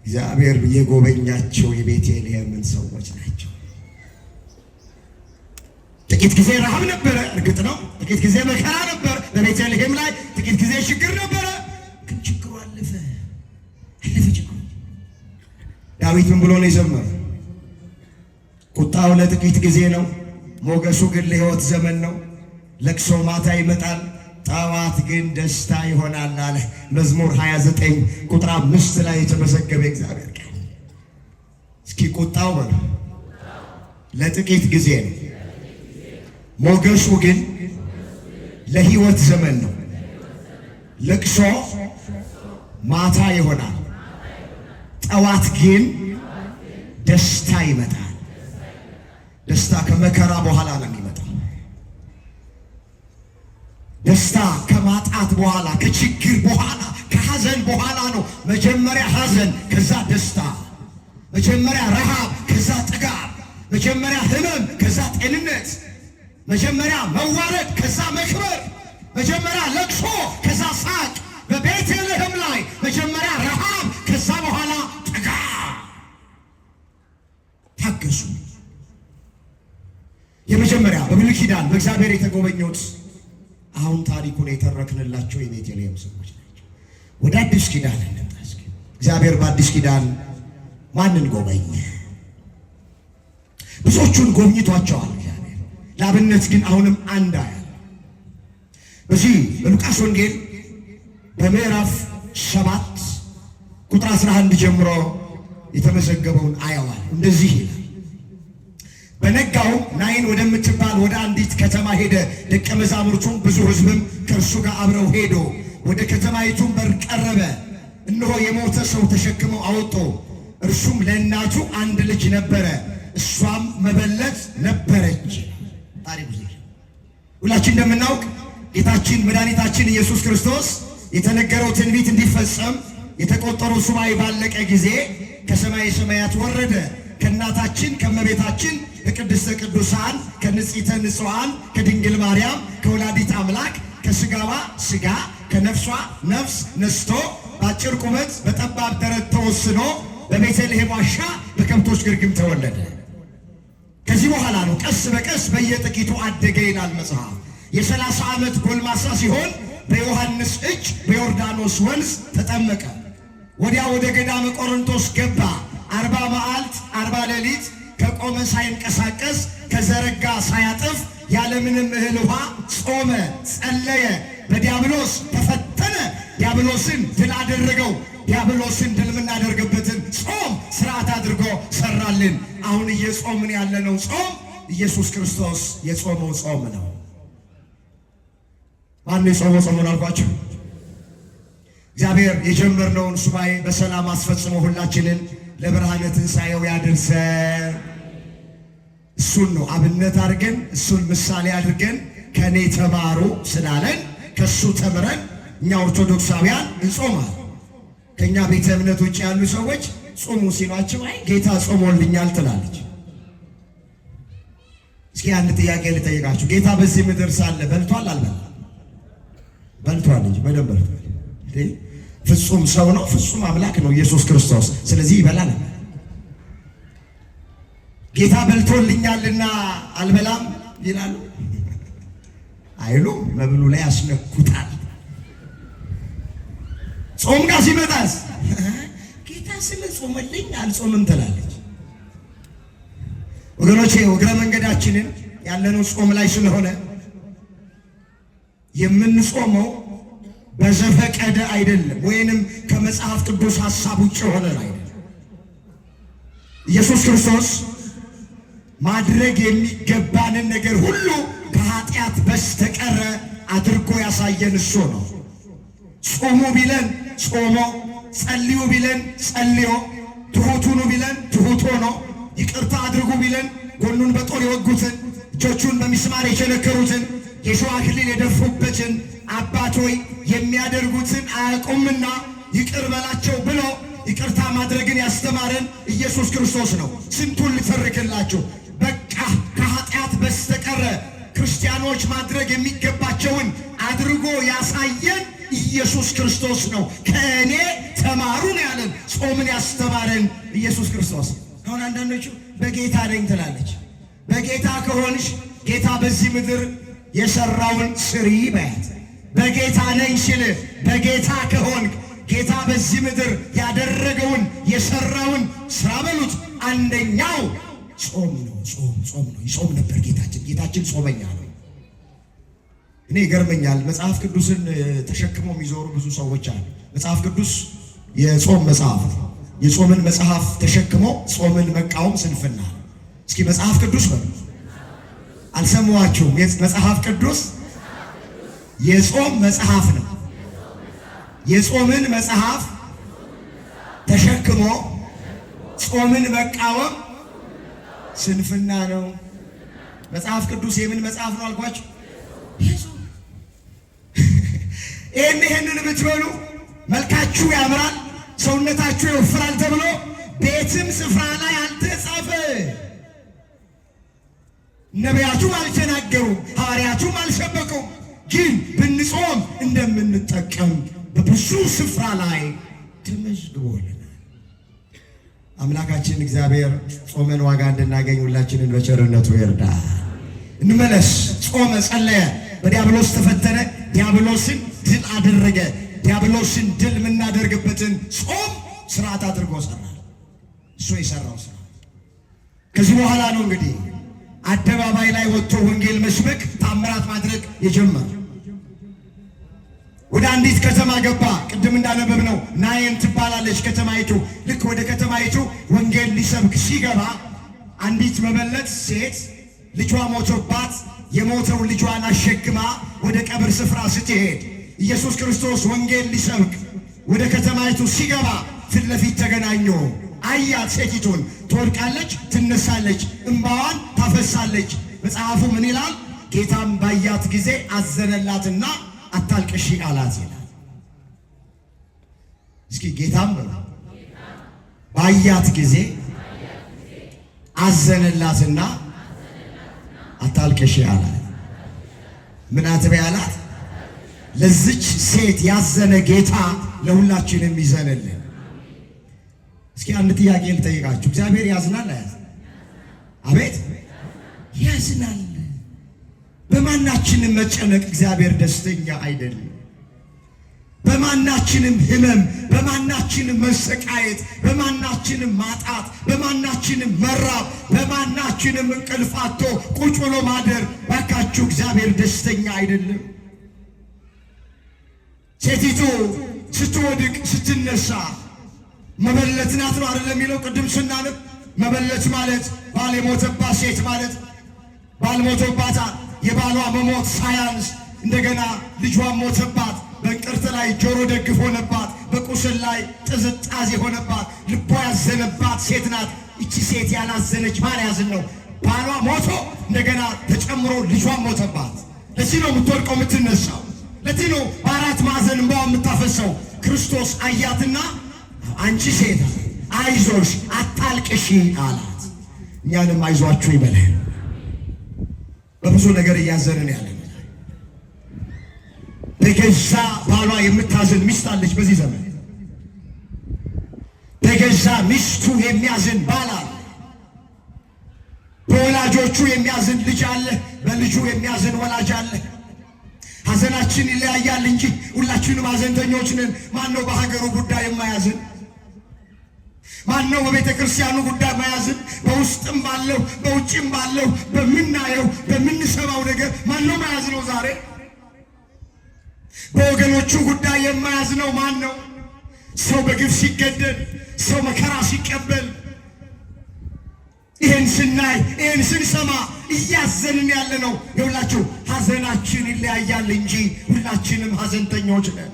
እግዚአብሔር የጎበኛቸው የቤተልሔምን ሰዎች ናቸው። ጥቂት ጊዜ ረሃብ ነበረ፣ እርግጥ ነው። ጥቂት ጊዜ መከራ ነበር በቤተልሔም ላይ። ጥቂት ጊዜ ችግር ነበረ፣ ግን ችግሩ አለፈ። ችግሩ ዳዊት ምን ብሎ ነው የዘመረው? ቁጣው ለጥቂት ጊዜ ነው፣ ሞገሱ ግን ለሕይወት ዘመን ነው። ለቅሶ ማታ ይመጣል፣ ጠዋት ግን ደስታ ይሆናል አለ። መዝሙር 29 ቁጥር 5 ላይ የተመዘገበ እግዚአብሔር ቃል። እስኪ ቁጣው በሉ ለጥቂት ጊዜ ነው፣ ሞገሱ ግን ለሕይወት ዘመን ነው። ለቅሶ ማታ ይሆናል፣ ጠዋት ግን ደስታ ይመጣል። ደስታ ከመከራ በኋላ ነው የሚመጣው። ደስታ ከማጣት በኋላ፣ ከችግር በኋላ፣ ከሐዘን በኋላ ነው። መጀመሪያ ሐዘን፣ ከዛ ደስታ። መጀመሪያ ረሃብ፣ ከዛ ጥጋብ። መጀመሪያ ሕመም፣ ከዛ ጤንነት። መጀመሪያ መዋረድ፣ ከዛ መክበር። መጀመሪያ ለቅሶ፣ ከዛ ሳቅ። በቤተልሔም ላይ መጀመሪያ ረሃብ፣ ከዛ በኋላ ጥጋብ። ታገሱ። የመጀመሪያ በብሉይ ኪዳን በእግዚአብሔር የተጎበኙት አሁን ታሪኩን የተረክንላቸው የቤተልሔም ሰዎች ናቸው። ወደ አዲስ ኪዳን እንምጣ እስኪ። እግዚአብሔር በአዲስ ኪዳን ማንን ጎበኘ? ብዙዎቹን ጎብኝቷቸዋል እግዚአብሔር። ለአብነት ግን አሁንም አንድ አያል በዚህ በሉቃስ ወንጌል በምዕራፍ 7 ቁጥር 11 ጀምሮ የተመዘገበውን አየዋል። እንደዚህ ይላል። በነጋው ናይን ወደምትባል ወደ አንዲት ከተማ ሄደ። ደቀ መዛሙርቱም ብዙ ሕዝብም ከእርሱ ጋር አብረው ሄዶ ወደ ከተማይቱም በር ቀረበ። እነሆ የሞተ ሰው ተሸክመው አወጡ። እርሱም ለእናቱ አንድ ልጅ ነበረ፣ እሷም መበለት ነበረች። ታሪኩ ሁላችን እንደምናውቅ ጌታችን መድኃኒታችን ኢየሱስ ክርስቶስ የተነገረው ትንቢት እንዲፈጸም የተቆጠረው ሱባኤ ባለቀ ጊዜ ከሰማይ ሰማያት ወረደ። ከእናታችን ከእመቤታችን ከቅድስተ ቅዱሳን ከንጽሕተ ንጹሐን ከድንግል ማርያም ከወላዲት አምላክ ከሥጋዋ ሥጋ ከነፍሷ ነፍስ ነስቶ በአጭር ቁመት በጠባብ ደረት ተወስኖ በቤተልሔም ዋሻ በከብቶች ግርግም ተወለደ። ከዚህ በኋላ ነው ቀስ በቀስ በየጥቂቱ አደገ ይላል መጽሐፍ። የ30 ዓመት ጎልማሳ ሲሆን በዮሐንስ እጅ በዮርዳኖስ ወንዝ ተጠመቀ። ወዲያ ወደ ገዳመ ቆሮንቶስ ገባ። 40 መዓልት 40 ሌሊት ከቆመ ሳይንቀሳቀስ ከዘረጋ ሳያጥፍ ያለምንም እህል ውሃ ጾመ፣ ጸለየ። በዲያብሎስ ተፈተነ፣ ዲያብሎስን ድል አደረገው። ዲያብሎስን ድል የምናደርግበትን ጾም ስርዓት አድርጎ ሰራልን። አሁን እየጾምን ያለነው ጾም ኢየሱስ ክርስቶስ የጾመው ጾም ነው። ማነው የጾመው ጾም ነው አልኳችሁ? እግዚአብሔር የጀመርነውን ሱባኤ በሰላም አስፈጽሞ ሁላችንን ለብርሃነ ትንሣኤው ያድርሰን። እሱን ነው አብነት አድርገን እሱን ምሳሌ አድርገን ከኔ ተማሩ ስላለን ከሱ ተምረን እኛ ኦርቶዶክሳውያን እንጾማል። ከኛ ቤተ እምነት ውጭ ያሉ ሰዎች ጾሙ ሲሏቸው አይ ጌታ ጾሞልኛል ትላለች። እስኪ አንድ ጥያቄ ልጠይቃችሁ። ጌታ በዚህ ምድር ሳለ በልቷል አልበላም? በልቷል እንጂ በደንብ በልቷል። ፍጹም ሰው ነው፣ ፍጹም አምላክ ነው ኢየሱስ ክርስቶስ። ስለዚህ ይበላል። ጌታ በልቶልኛልና አልበላም ይላሉ አይሉ? መብሉ ላይ ያስነኩታል። ጾም ጋር ሲመጣስ ጌታ ስለ ጾመልኝ አልጾምም ትላለች። ወገኖቼ እግረ መንገዳችንን ያለነው ጾም ላይ ስለሆነ የምንጾመው በዘፈቀደ አይደለም፣ ወይንም ከመጽሐፍ ቅዱስ ሐሳብ ውጭ ሆነ አይደለም። ኢየሱስ ክርስቶስ ማድረግ የሚገባንን ነገር ሁሉ ከኃጢአት በስተቀረ አድርጎ ያሳየን እሱ ነው። ጾሙ ቢለን ጾሞ፣ ጸልዩ ቢለን ጸልዮ፣ ትሑቱኑ ቢለን ትሑት ሆኖ፣ ይቅርታ አድርጉ ቢለን ጎኑን በጦር የወጉትን እጆቹን በሚስማር የቸነከሩትን የሸዋ አክሊል የደፉበትን አባት ሆይ የሚያደርጉትን አያውቁምና ይቅር በላቸው ብሎ ይቅርታ ማድረግን ያስተማረን ኢየሱስ ክርስቶስ ነው። ስንቱን ልተርክላችሁ። በቃ ከኃጢአት በስተቀረ ክርስቲያኖች ማድረግ የሚገባቸውን አድርጎ ያሳየን ኢየሱስ ክርስቶስ ነው። ከእኔ ተማሩ ነው ያለን። ጾምን ያስተማረን ኢየሱስ ክርስቶስ። አሁን አንዳንዶቹ በጌታ ነኝ ትላለች። በጌታ ከሆንሽ ጌታ በዚህ ምድር የሰራውን ስሪ በያት። በጌታ ነኝ ሲል በጌታ ከሆንክ ጌታ በዚህ ምድር ያደረገውን የሰራውን ስራ በሉት። አንደኛው ጾም ነው። ጾም ነው። ይጾም ነበር ጌታችን። ጌታችን ጾመኛ ነው። እኔ ይገርመኛል። መጽሐፍ ቅዱስን ተሸክመው የሚዞሩ ብዙ ሰዎች አሉ። መጽሐፍ ቅዱስ የጾም መጽሐፍ ነው። የጾምን መጽሐፍ ተሸክመው ጾምን መቃወም ስንፍና ነው። እስኪ መጽሐፍ ቅዱስ በሉ። አልሰማችሁም? መጽሐፍ ቅዱስ የጾም መጽሐፍ ነው። የጾምን መጽሐፍ ተሸክሞ ጾምን መቃወም ስንፍና ነው። መጽሐፍ ቅዱስ የምን መጽሐፍ ነው አልኳችሁ? ይህንን ብትበሉ መልካችሁ ያምራል፣ ሰውነታችሁ ይወፍራል ተብሎ ቤትም ስፍራ ላይ አልተጻፈ። ነቢያቱም አልተናገሩም፣ ሐዋርያቱም አልሰበኩም። ግን ብንጾም እንደምንጠቀም በብዙ ስፍራ ላይ ተመዝግቦልናል። አምላካችን እግዚአብሔር ጾመን ዋጋ እንድናገኝ ሁላችንን በቸርነቱ ይርዳል። እንመለስ። ጾመ፣ ጸለየ፣ በዲያብሎስ ተፈተነ፣ ዲያብሎስን ድል አደረገ። ዲያብሎስን ድል የምናደርግበትን ጾም ስርዓት አድርጎ ሰራል። እሱ የሰራው ስራ። ከዚህ በኋላ ነው እንግዲህ አደባባይ ላይ ወጥቶ ወንጌል መስበክ፣ ታምራት ማድረግ የጀመረ። ወደ አንዲት ከተማ ገባ። ቅድም እንዳነበብነው ናይን ትባላለች ከተማይቱ። ልክ ወደ ከተማይቱ ወንጌል ሊሰብክ ሲገባ አንዲት መበለት ሴት ልጇ ሞቶባት የሞተው ልጇን አሸክማ ወደ ቀብር ስፍራ ስትሄድ ኢየሱስ ክርስቶስ ወንጌል ሊሰብክ ወደ ከተማይቱ ሲገባ ፊት ለፊት ተገናኙ። አያት ሴቲቱን፣ ትወድቃለች፣ ትነሳለች፣ እንባዋን ታፈሳለች። መጽሐፉ ምን ይላል? ጌታም ባያት ጊዜ አዘነላትና አታልቅሺ አላት ይላል። እስኪ ጌታም ባያት ጊዜ አዘነላትና አታልቅሺ አላት። ምን አትበይ አላት? ለዚች ሴት ያዘነ ጌታ ለሁላችንም ይዘንልን። እስኪ አንድ ጥያቄ ልጠይቃችሁ። እግዚአብሔር ያዝናል አያዝንም? አቤት ያዝናል። በማናችንም መጨነቅ እግዚአብሔር ደስተኛ አይደለም። በማናችንም ሕመም፣ በማናችንም መሰቃየት፣ በማናችንም ማጣት፣ በማናችንም መራብ፣ በማናችንም እንቅልፍ አጥቶ ቁጭ ብሎ ማደር ባካችሁ እግዚአብሔር ደስተኛ አይደለም። ሴቲቱ ስትወድቅ ስትነሳ መበለት ናት ነው አይደለም የሚለው? ቅድም ስናነብ መበለት ማለት ባል የሞተባት ሴት ማለት ባል ሞቶባታል። የባሏ መሞት ሳያንስ እንደገና ልጇን ሞተባት። በእንቅርት ላይ ጆሮ ደግፍ ሆነባት። በቁስል ላይ ጥዝጣዜ ሆነባት። ልቧ ያዘነባት ሴት ናት። እቺ ሴት ያላዘነች ማን ያዝን ነው? ባሏ ሞቶ እንደገና ተጨምሮ ልጇን ሞተባት። ለዚህ ነው የምትወድቀው የምትነሳው። ለዚህ ነው በአራት ማዕዘን እንባዋ የምታፈሰው። ክርስቶስ አያትና አንቺ ሴት አይዞሽ አታልቅሺ አላት። እኛንም አይዟችሁ ይበለን። በብዙ ነገር እያዘንን ያለን በገዛ ባሏ የምታዝን ሚስት አለች በዚህ ዘመን። በገዛ ሚስቱ የሚያዝን ባል አለ። በወላጆቹ የሚያዝን ልጅ አለ። በልጁ የሚያዝን ወላጅ አለ። ሐዘናችን ይለያያል እንጂ ሁላችንም ሐዘንተኞች ነን። ማነው በሀገሩ ጉዳይ የማያዝን? ማነው በቤተ ክርስቲያኑ ጉዳይ የማያዝን? በውስጥም ባለው በውጭም ባለው በምናየው በምንሰማው ነገር ማነው የማያዝነው? ዛሬ በወገኖቹ ጉዳይ የማያዝነው ማን ነው? ሰው በግፍ ሲገደል፣ ሰው መከራ ሲቀበል፣ ይህን ስናይ ይህን ስንሰማ እያዘንን ያለ ነው። የሁላችሁ ሐዘናችን ይለያያል እንጂ ሁላችንም ሐዘንተኞች ነን።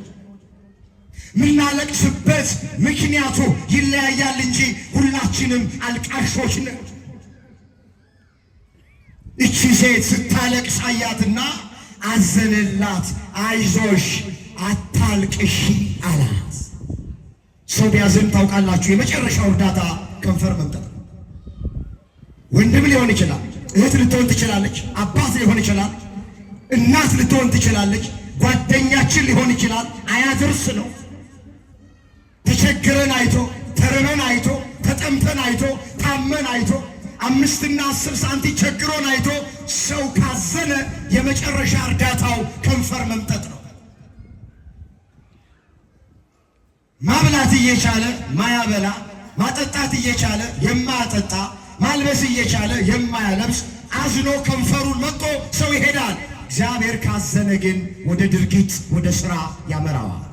ምናለቅስበት ምክንያቱ ይለያያል እንጂ ሁላችንም አልቃሾች ነን። እቺ ሴት ስታለቅስ አያትና አዘነላት። አይዞሽ አታልቅሺ አላት። ሰው ቢያዝን ታውቃላችሁ የመጨረሻው እርዳታ ከንፈር መምጠጥ። ወንድም ሊሆን ይችላል፣ እህት ልትሆን ትችላለች፣ አባት ሊሆን ይችላል፣ እናት ልትሆን ትችላለች፣ ጓደኛችን ሊሆን ይችላል። አያድርስ ነው። ተቸግረን አይቶ፣ ተርበን አይቶ፣ ተጠምተን አይቶ፣ ታመን አይቶ፣ 5 እና 10 ሳንቲም ቸግሮን አይቶ ሰው ካዘነ የመጨረሻ እርዳታው ከንፈር መምጠጥ ነው። ማብላት እየቻለ ማያበላ፣ ማጠጣት እየቻለ የማያጠጣ፣ ማልበስ እየቻለ የማያለብስ አዝኖ ከንፈሩን መጥቶ ሰው ይሄዳል። እግዚአብሔር ካዘነ ግን ወደ ድርጊት ወደ ሥራ ያመራዋል።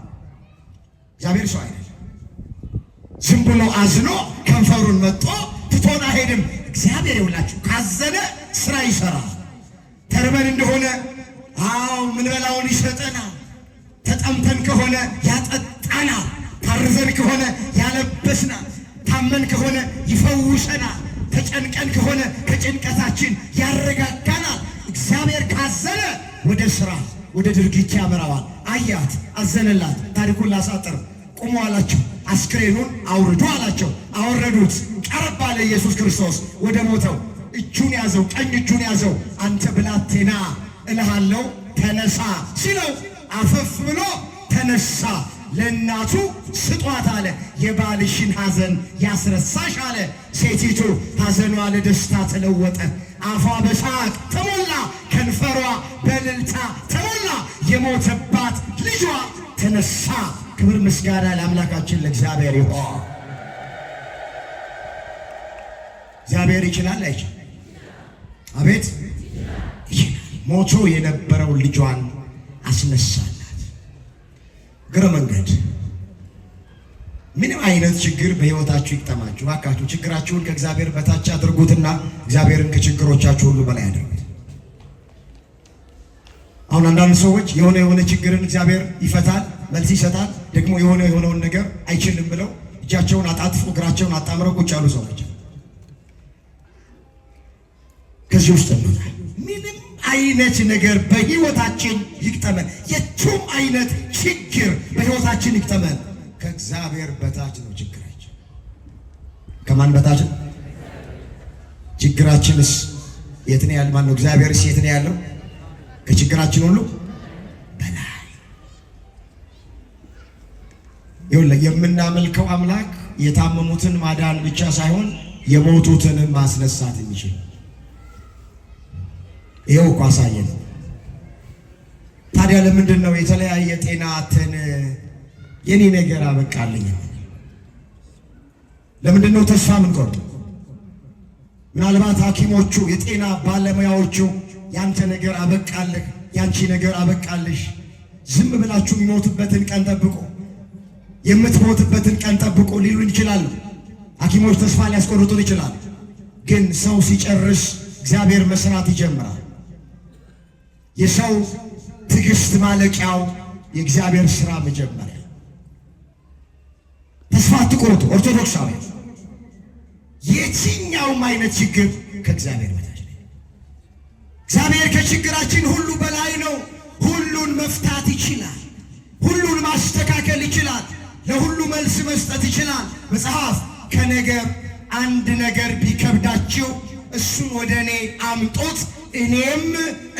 እግዚአብሔር ሰው አይደለም። ዝም ብሎ አዝኖ ከንፈሩን መጥቶ ትቶን አይሄድም። እግዚአብሔር ይውላችሁ ካዘነ ሥራ ይሰራል። ተርበን እንደሆነ ምንበላውን ይሰጠናል። ተጠምተን ከሆነ ያጠጣናል። ታርዘን ከሆነ ያለበስናል። ታመን ከሆነ ይፈውሰናል። ተጨንቀን ከሆነ ከጭንቀታችን ያረጋጋናል። እግዚአብሔር ካዘነ ወደ ሥራ ወደ ድርጊት ያመራዋል። አያት፣ አዘነላት። ታሪኩን ላሳጥር። ቁሙ አላቸው። አስክሬኑን አውርዱ አላቸው። አወረዱት። ቀረብ አለ ኢየሱስ ክርስቶስ ወደ ሞተው። እጁን ያዘው፣ ቀኝ እጁን ያዘው። አንተ ብላቴና እልሃለሁ ተነሳ ሲለው አፈፍ ብሎ ተነሳ። ለእናቱ ስጧት አለ። የባልሽን ሐዘን ያስረሳሽ አለ። ሴቲቱ ሐዘኗ ለደስታ ተለወጠ። አፏ በሳቅ ተሞላ፣ ከንፈሯ በእልልታ ተሞላ። የሞተባት ልጇ ተነሳ። ክብር ምስጋና ለአምላካችን ለእግዚአብሔር ይሁን። እግዚአብሔር ይችላል አይችልም? አቤት ይችላል። ሞቶ የነበረው ልጇን አስነሳላት። ግረ መንገድ ምንም አይነት ችግር በሕይወታችሁ ይቅጠማችሁ፣ እባካችሁ ችግራችሁን ከእግዚአብሔር በታች አድርጉትና እግዚአብሔርን ከችግሮቻችሁ ሁሉ በላይ አድርጉት። አሁን አንዳንድ ሰዎች የሆነ ችግርን እግዚአብሔር ይፈታል፣ መልስ ይሰጣል፣ ደግሞ የሆነውን ነገር አይችልም ብለው እጃቸውን አጣጥፎ እግራቸውን አጣምረው ቁጭ ያሉ ሰዎች ከዚህ ውስጥ ነው። ምንም አይነት ነገር በህይወታችን ይቅጠመን፣ የቱም አይነት ችግር በህይወታችን ይቅጠመን፣ ከእግዚአብሔር በታች ነው ችግራችን። ከማን በታች ነው ችግራችንስ? የት ነው ያለው? ማን ነው? እግዚአብሔርስ የት ነው ያለው? ከችግራችን ሁሉ በላይ። ይኸውልህ የምናመልከው አምላክ የታመሙትን ማዳን ብቻ ሳይሆን የሞቱትንም ማስነሳት የሚችል ይኸው እኮ አሳየን። ታዲያ ለምንድን ነው የተለያየ ጤና አተን የኔ ነገር አበቃልኝ? ለምንድን ነው ተስፋ የምንቆርጠው? ምናልባት ሐኪሞቹ የጤና ባለሙያዎቹ ያንተ ነገር አበቃልህ፣ ያንቺ ነገር አበቃልሽ፣ ዝም ብላችሁ የሚሞትበትን ቀን ጠብቁ፣ የምትሞትበትን ቀን ጠብቁ ሊሉን ይችላሉ። ሐኪሞች ተስፋ ሊያስቆርጡን ይችላሉ። ግን ሰው ሲጨርስ እግዚአብሔር መስራት ይጀምራል። የሰው ትዕግስት ማለቂያው የእግዚአብሔር ሥራ መጀመሪያ። ተስፋ አትቆርጡ ኦርቶዶክሳዊ። የትኛውም አይነት ችግር ከእግዚአብሔር በታች ነው። እግዚአብሔር ከችግራችን ሁሉ በላይ ነው። ሁሉን መፍታት ይችላል። ሁሉን ማስተካከል ይችላል። ለሁሉ መልስ መስጠት ይችላል። መጽሐፍ ከነገር አንድ ነገር ቢከብዳችሁ እሱን ወደ እኔ አምጦት እኔም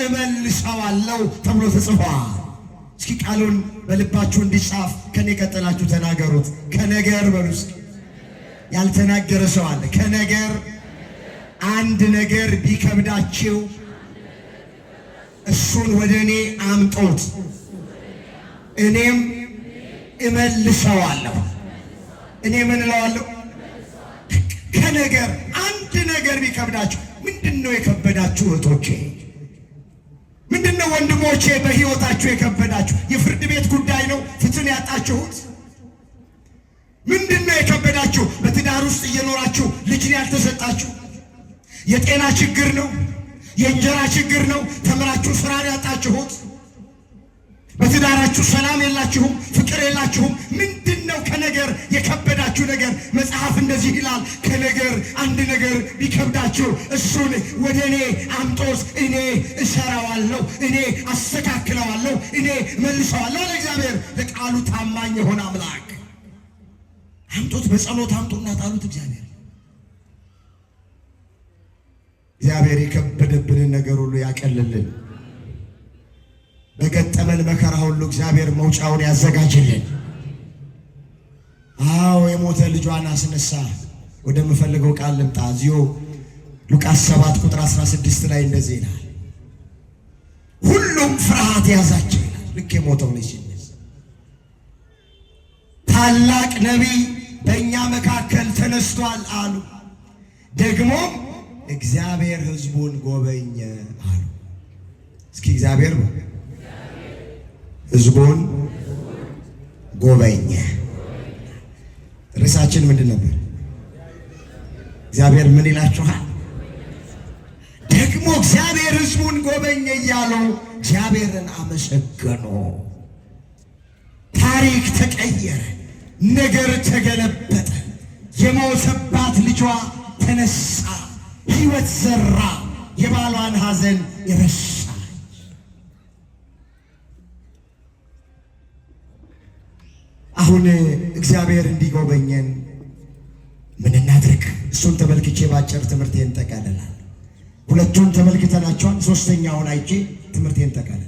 እመልሰዋለሁ ተብሎ ተጽፏል። እስኪ ቃሉን በልባችሁ እንዲጻፍ ከኔ ቀጥላችሁ ተናገሩት። ከነገር በሉ እስኪ። ያልተናገረ ሰው አለ። ከነገር አንድ ነገር ቢከብዳችሁ እሱን ወደ እኔ አምጦት እኔም እመልሰዋለሁ። እኔ ምን እለዋለሁ? ከነገር አንድ ነገር ቢከብዳችሁ። ምንድነው የከበዳችሁ እህቶቼ? ምንድነው ወንድሞቼ በሕይወታችሁ የከበዳችሁ? የፍርድ ቤት ጉዳይ ነው ፍትህን ያጣችሁት? ምንድነው የከበዳችሁ? በትዳር ውስጥ እየኖራችሁ ልጅን ያልተሰጣችሁ? የጤና ችግር ነው? የእንጀራ ችግር ነው? ተምራችሁ ስራን ያጣችሁት? በትዳራችሁ ሰላም የላችሁም፣ ፍቅር የላችሁም። ምንድነው ከነገር የከበዳችሁ ነገር? መጽሐፍ እንደዚህ ይላል፣ ከነገር አንድ ነገር ቢከብዳችሁ እሱን ወደ እኔ አምጦት እኔ እሰራዋለሁ፣ እኔ አስተካክለዋለሁ፣ እኔ መልሰዋለሁ። ለእግዚአብሔር ለቃሉ ታማኝ የሆነ አምላክ አምጦት በጸሎት አምጦና ጣሉት። እግዚአብሔር የከበደብንን ነገር ሁሉ ያቀልልን። በገጠመን መከራ ሁሉ እግዚአብሔር መውጫውን ያዘጋጅልን። አዎ የሞተ ልጇን አስነሳ። ወደምፈልገው ቃል ልምጣ። እዚሁ ሉቃስ 7 ቁጥር 16 ላይ እንደዚህ ይላል፣ ሁሉም ፍርሃት ያዛቸው ይላል። ልክ የሞተው ልጅ ሲነሳ ታላቅ ነቢይ በእኛ መካከል ተነስቷል አሉ። ደግሞ እግዚአብሔር ሕዝቡን ጎበኘ አሉ። እስኪ እግዚአብሔር ሕዝቡን ጎበኘ። ርዕሳችን ምንድን ነበር? እግዚአብሔር ምን ይላችኋል? ደግሞ እግዚአብሔር ሕዝቡን ጎበኘ እያሉ እግዚአብሔርን አመሰገኑ። ታሪክ ተቀየረ፣ ነገር ተገለበጠ። የሞተባት ልጇ ተነሳ፣ ሕይወት ዘራ፣ የባሏን ሐዘን ይረሳ። አሁን እግዚአብሔር እንዲጎበኘን ምን እናድርግ? እሱን ተመልክቼ ባጭር ትምህርቴን ጠቃልላለሁ። ሁለቱን ተመልክተናቸዋል። ሶስተኛውን አይቼ ትምህርቴን ጠቃልላለሁ።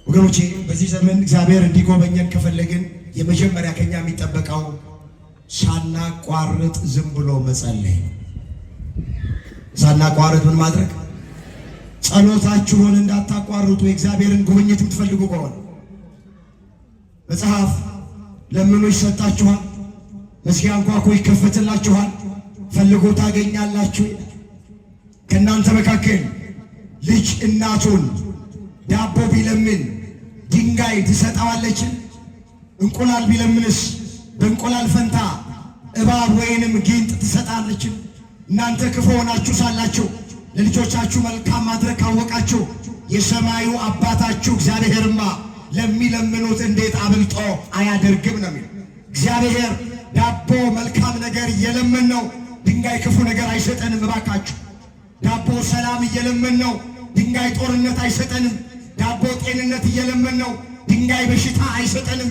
ወገኖቼ በዚህ ዘመን እግዚአብሔር እንዲጎበኘን ከፈለግን የመጀመሪያ ከኛ የሚጠበቀው ሳናቋርጥ ዝም ብሎ መጸለይ ነው። ሳናቋርጥ ምን ማድረግ? ጸሎታችሁን እንዳታቋርጡ የእግዚአብሔርን ጉብኝት የምትፈልጉ ከሆነ መጽሐፍ ለምኑ ይሰጣችኋል፣ መዝጊያ አንኳኩ ይከፈትላችኋል፣ ፈልጉ ታገኛላችሁ። ከእናንተ መካከል ልጅ እናቱን ዳቦ ቢለምን ድንጋይ ትሰጠዋለችን? እንቁላል ቢለምንስ በእንቁላል ፈንታ እባብ ወይንም ጊንጥ ትሰጣለችን? እናንተ ክፉ ሆናችሁ ሳላችሁ ለልጆቻችሁ መልካም ማድረግ ካወቃችሁ የሰማዩ አባታችሁ እግዚአብሔርማ ለሚለምኑት እንዴት አብልጦ አያደርግም ነው የሚለው። እግዚአብሔር ዳቦ መልካም ነገር እየለመን ነው፣ ድንጋይ ክፉ ነገር አይሰጠንም። እባካችሁ ዳቦ ሰላም እየለመን ነው፣ ድንጋይ ጦርነት አይሰጠንም። ዳቦ ጤንነት እየለመን ነው፣ ድንጋይ በሽታ አይሰጠንም።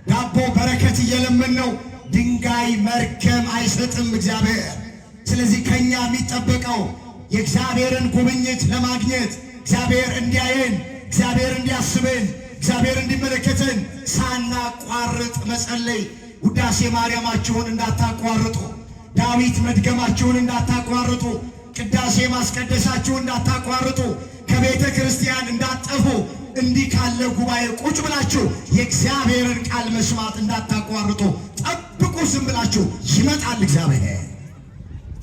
ዳቦ በረከት እየለመን ነው፣ ድንጋይ መርገም አይሰጥም እግዚአብሔር። ስለዚህ ከኛ የሚጠበቀው የእግዚአብሔርን ጉብኝት ለማግኘት እግዚአብሔር እንዲያየን፣ እግዚአብሔር እንዲያስበን፣ እግዚአብሔር እንዲመለከተን ሳናቋርጥ መጸለይ። ውዳሴ ማርያማችሁን እንዳታቋርጡ፣ ዳዊት መድገማችሁን እንዳታቋርጡ፣ ቅዳሴ ማስቀደሳችሁን እንዳታቋርጡ፣ ከቤተ ክርስቲያን እንዳትጠፉ፣ እንዲህ ካለ ጉባኤ ቁጭ ብላችሁ የእግዚአብሔርን ቃል መስማት እንዳታቋርጡ ጠብቁ። ዝም ብላችሁ ይመጣል እግዚአብሔር።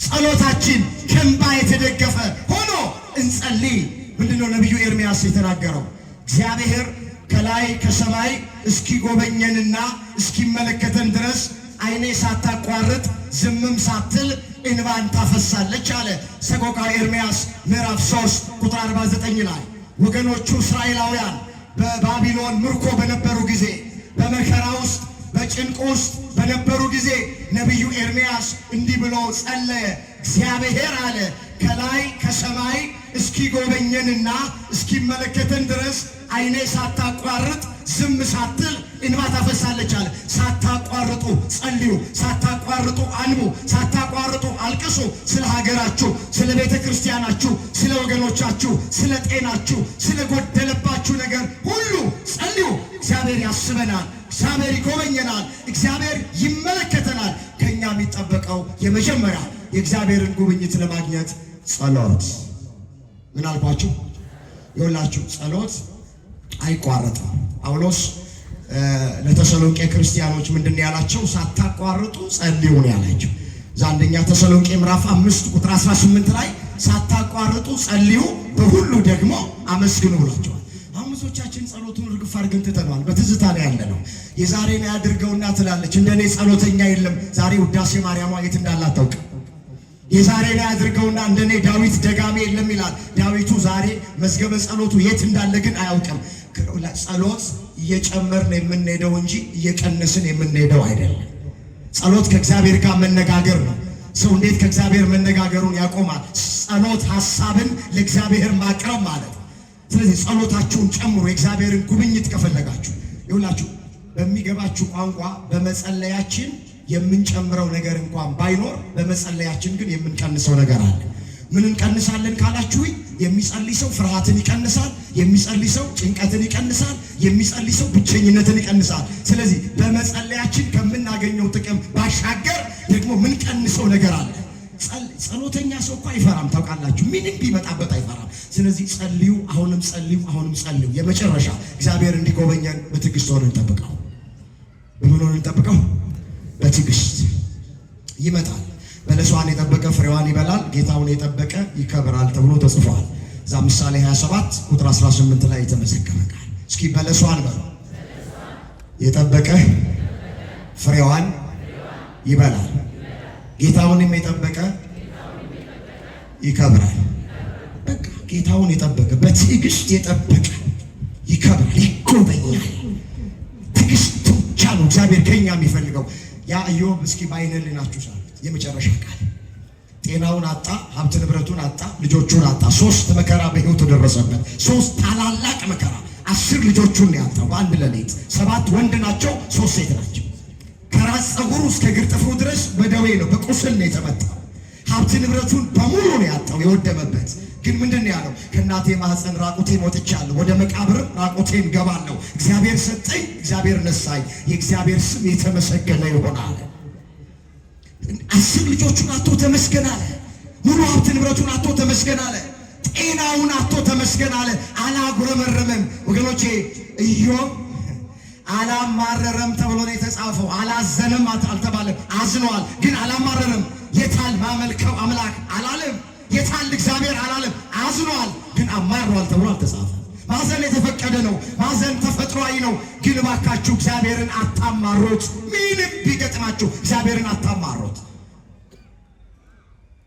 ጸሎታችን ከእንባ የተደገፈ ሆኖ እንጸልይ። ምንድነው ነቢዩ ኤርምያስ የተናገረው? እግዚአብሔር ከላይ ከሰማይ እስኪጎበኘንና እስኪመለከተን ድረስ ዓይኔ ሳታቋርጥ ዝምም ሳትል እንባን ታፈሳለች አለ። ሰቆቃወ ኤርምያስ ምዕራፍ 3 ቁጥር 49 ላይ ወገኖቹ እስራኤላውያን በባቢሎን ምርኮ በነበሩ ጊዜ፣ በመከራ ውስጥ በጭንቅ ውስጥ በነበሩ ጊዜ ነቢዩ ኤርምያስ እንዲህ ብሎ ጸለየ። እግዚአብሔር አለ ከላይ ከሰማይ እስኪጎበኘንና እስኪመለከተን ድረስ ዓይኔ ሳታቋርጥ ዝም ሳትል እንባ ታፈሳለች አለ። ሳታቋርጡ ጸልዩ፣ ሳታቋርጡ አንቡ፣ ሳታቋርጡ አልቅሱ። ስለ ሀገራችሁ፣ ስለ ቤተ ክርስቲያናችሁ፣ ስለ ወገኖቻችሁ፣ ስለ ጤናችሁ፣ ስለ ጎደለባችሁ ነገር ሁሉ ጸልዩ። እግዚአብሔር ያስበናል፣ እግዚአብሔር ይጎበኘናል፣ እግዚአብሔር ይመለከተናል። ከኛ የሚጠበቀው የመጀመሪያ የእግዚአብሔርን ጉብኝት ለማግኘት ጸሎት። ምን አልኳችሁ? ይኸውላችሁ ጸሎት አይቋረጥም። ጳውሎስ ለተሰሎንቄ ክርስቲያኖች ምንድን ያላቸው? ሳታቋርጡ ጸልዩ ነው ያላቸው። አንደኛ ተሰሎንቄ ምዕራፍ 5 ቁጥር 18 ላይ ሳታቋርጡ ጸልዩ፣ በሁሉ ደግሞ አመስግኑ ብሏቸዋል። አሁን ብዙዎቻችን ጸሎቱን ርግፍ አድርገን ትተነዋል። በትዝታ ላይ ያለ ነው። የዛሬን ያድርገውና ትላለች። እንደኔ ጸሎተኛ የለም። ዛሬ ውዳሴ ማርያሟ የት እንዳለ አታውቅም። የዛሬ ላይ አድርገውና እንደኔ ዳዊት ደጋሚ የለም ይላል። ዳዊቱ ዛሬ መዝገበ ጸሎቱ የት እንዳለ ግን አያውቅም። ጸሎት እየጨመርን የምንሄደው እንጂ እየቀነስን የምንሄደው አይደለም። ጸሎት ከእግዚአብሔር ጋር መነጋገር ነው። ሰው እንዴት ከእግዚአብሔር መነጋገሩን ያቆማል? ጸሎት ሐሳብን ለእግዚአብሔር ማቅረብ ማለት ነው። ስለዚህ ጸሎታችሁን ጨምሩ። የእግዚአብሔርን ጉብኝት ከፈለጋችሁ ይሁላችሁ በሚገባችሁ ቋንቋ በመጸለያችን የምንጨምረው ነገር እንኳን ባይኖር በመጸለያችን ግን የምንቀንሰው ነገር አለ። ምን እንቀንሳለን ካላችሁ፣ የሚጸልይ ሰው ፍርሃትን ይቀንሳል፣ የሚጸልይ ሰው ጭንቀትን ይቀንሳል፣ የሚጸልይ ሰው ብቸኝነትን ይቀንሳል። ስለዚህ በመጸለያችን ከምናገኘው ጥቅም ባሻገር ደግሞ ምን ቀንሰው ነገር አለ። ጸሎተኛ ሰው እኮ አይፈራም፣ ታውቃላችሁ፣ ምንም ቢመጣበት አይፈራም። ስለዚህ ጸልዩ፣ አሁንም ጸልዩ፣ አሁንም ጸልዩ። የመጨረሻ እግዚአብሔር እንዲጎበኘን በትዕግስት ሆነን እንጠብቀው። በምን ሆነን እንጠብቀው? በትዕግስት ይመጣል። በለሷን የጠበቀ ፍሬዋን ይበላል፣ ጌታውን የጠበቀ ይከብራል ተብሎ ተጽፏል። እዛ ምሳሌ 27 ቁጥር 18 ላይ የተመዘገበ ቃል። እስኪ በለሷን በሉ። የጠበቀ ፍሬዋን ይበላል፣ ጌታውንም የጠበቀ ይከብራል። በቃ ጌታውን የጠበቀ በትዕግስት የጠበቀ ይከብራል፣ ይጎበኛል። ትዕግስት ብቻ ነው እግዚአብሔር ከኛ የሚፈልገው። ያ ኢዮብ እስኪ ባይነልናችሁ ሳሉት የመጨረሻ ቃል ጤናውን አጣ፣ ሀብት ንብረቱን አጣ፣ ልጆቹን አጣ። 3 መከራ በሕይወቱ ደረሰበት። 3 ታላላቅ መከራ። 10 ልጆቹን ያጣው በአንድ ሌሊት። 7 ወንድ ናቸው፣ 3 ሴት ናቸው። ከራስ ፀጉሩ እስከ እግር ጥፍሩ ድረስ በደዌ ነው፣ በቁስል ነው የተመታው። ሀብት ንብረቱን በሙሉ ነው ያጣው፣ የወደመበት። ግን ምንድን ያለው? ከእናቴ ማህፀን ራቁቴን ወጥቻለሁ፣ ወደ መቃብርም ራቁቴን ገባለሁ። እግዚአብሔር ሰጠኝ፣ እግዚአብሔር ነሳኝ፣ የእግዚአብሔር ስም የተመሰገነ ይሆናል። 10 ልጆቹን አጥቶ ተመስገን አለ። ሙሉ ሀብት ንብረቱን አጥቶ ተመስገን አለ። ጤናውን አጥቶ ተመስገን አለ። አላጉረመረመም። ወገኖቼ ኢዮብ አላማረረም ተብሎ ነው የተጻፈው። አላዘነም አልተባለም። አዝኗል፣ ግን አላማረረም። የታል ማመልከው አምላክ አላለም። የታል እግዚአብሔር አላለም። አዝኗል፣ ግን አማሯል ተብሎ አልተጻፈም። ማዘን የተፈቀደ ነው። ማዘን ተፈጥሯዊ ነው። ግን እባካችሁ እግዚአብሔርን አታማሩት። ምንም ቢገጥማችሁ እግዚአብሔርን አታማሩት።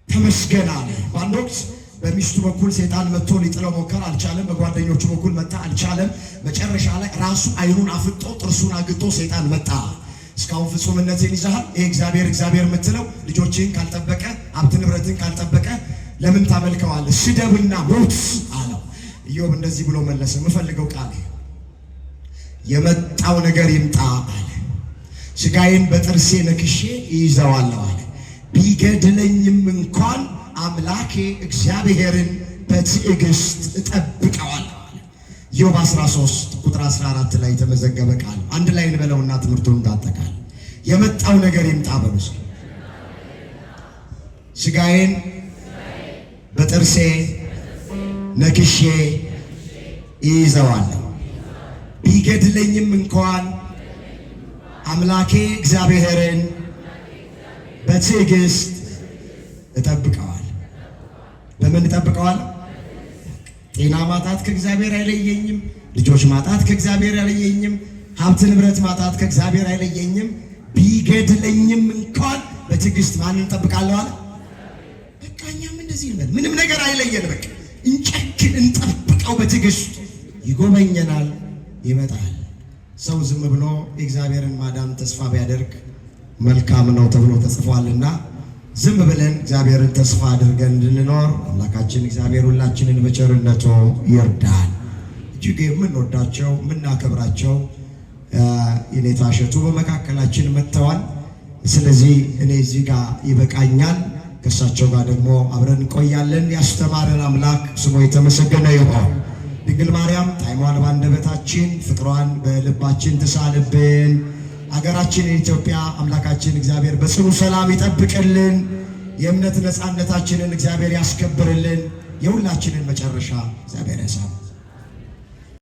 ተመስገን አለ። በአንድ ወቅት በሚስቱ በኩል ሰይጣን መጥቶ ሊጥለው ሞከረ፣ አልቻለም። በጓደኞቹ በኩል መጣ፣ አልቻለም። መጨረሻ ላይ ራሱ አይኑን አፍጦ ጥርሱን አግጦ ሰይጣን መጣ። እስካሁን ፍጹምነትን ይዘሃል። ይሄ እግዚአብሔር የምትለው ልጆችን ካልጠበቀ ሀብት ንብረትን ካልጠበቀ ለምን ታመልከዋለህ? ስደብና ሞት አለው። ኢዮብ እንደዚህ ብሎ መለሰ። የምፈልገው ቃል የመጣው ነገር ይምጣ አለ። ሥጋዬን በጥርሴ ነክሼ ይይዘዋለሁ አለ። ቢገድለኝም እንኳን አምላኬ እግዚአብሔርን በትዕግስት እጠብቀዋለሁ አለ። ኢዮብ 13 ቁጥር 14 ላይ የተመዘገበ ቃል አንድ ላይ እንበለውና ትምህርቱን እንዳጠቃል። የመጣው ነገር ይምጣ በሉ። ሥጋዬን በጥርሴ ነክሼ ይይዘዋለሁ፣ ቢገድለኝም እንኳን አምላኬ እግዚአብሔርን በትዕግስት እጠብቀዋለሁ። በምን እጠብቀዋለሁ? ጤና ማጣት ከእግዚአብሔር አይለየኝም። ልጆች ማጣት ከእግዚአብሔር አይለየኝም። ሀብት ንብረት ማጣት ከእግዚአብሔር አይለየኝም። ቢገድለኝም እንኳን በትዕግስት ማንን እጠብቃለሁ አለ? በቃ እኛም እንደዚህ እንበል። ምንም ነገር አይለየን። በቃ እንጨክን፣ እንጠብቀው በትዕግስት። ይጎበኘናል፣ ይመጣል። ሰው ዝም ብሎ የእግዚአብሔርን ማዳን ተስፋ ቢያደርግ መልካም ነው ተብሎ ተጽፏልና ዝም ብለን እግዚአብሔርን ተስፋ አድርገን እንድንኖር አምላካችን እግዚአብሔር ሁላችንን በቸርነቱ ይርዳል። እጅግ የምንወዳቸው የምናከብራቸው የኔታ እሸቱ በመካከላችን መጥተዋል። ስለዚህ እኔ እዚህ ጋር ይበቃኛል። ከእሳቸው ጋር ደግሞ አብረን እንቆያለን። ያስተማረን አምላክ ስሙ የተመሰገነ ይሁን። ድንግል ማርያም ጣዕሟን በአንደበታችን ፍቅሯን በልባችን ትሳልብን። አገራችንን ኢትዮጵያ አምላካችን እግዚአብሔር በጽኑ ሰላም ይጠብቅልን። የእምነት ነፃነታችንን እግዚአብሔር ያስከብርልን። የሁላችንን መጨረሻ እግዚአብሔር ያሳምር።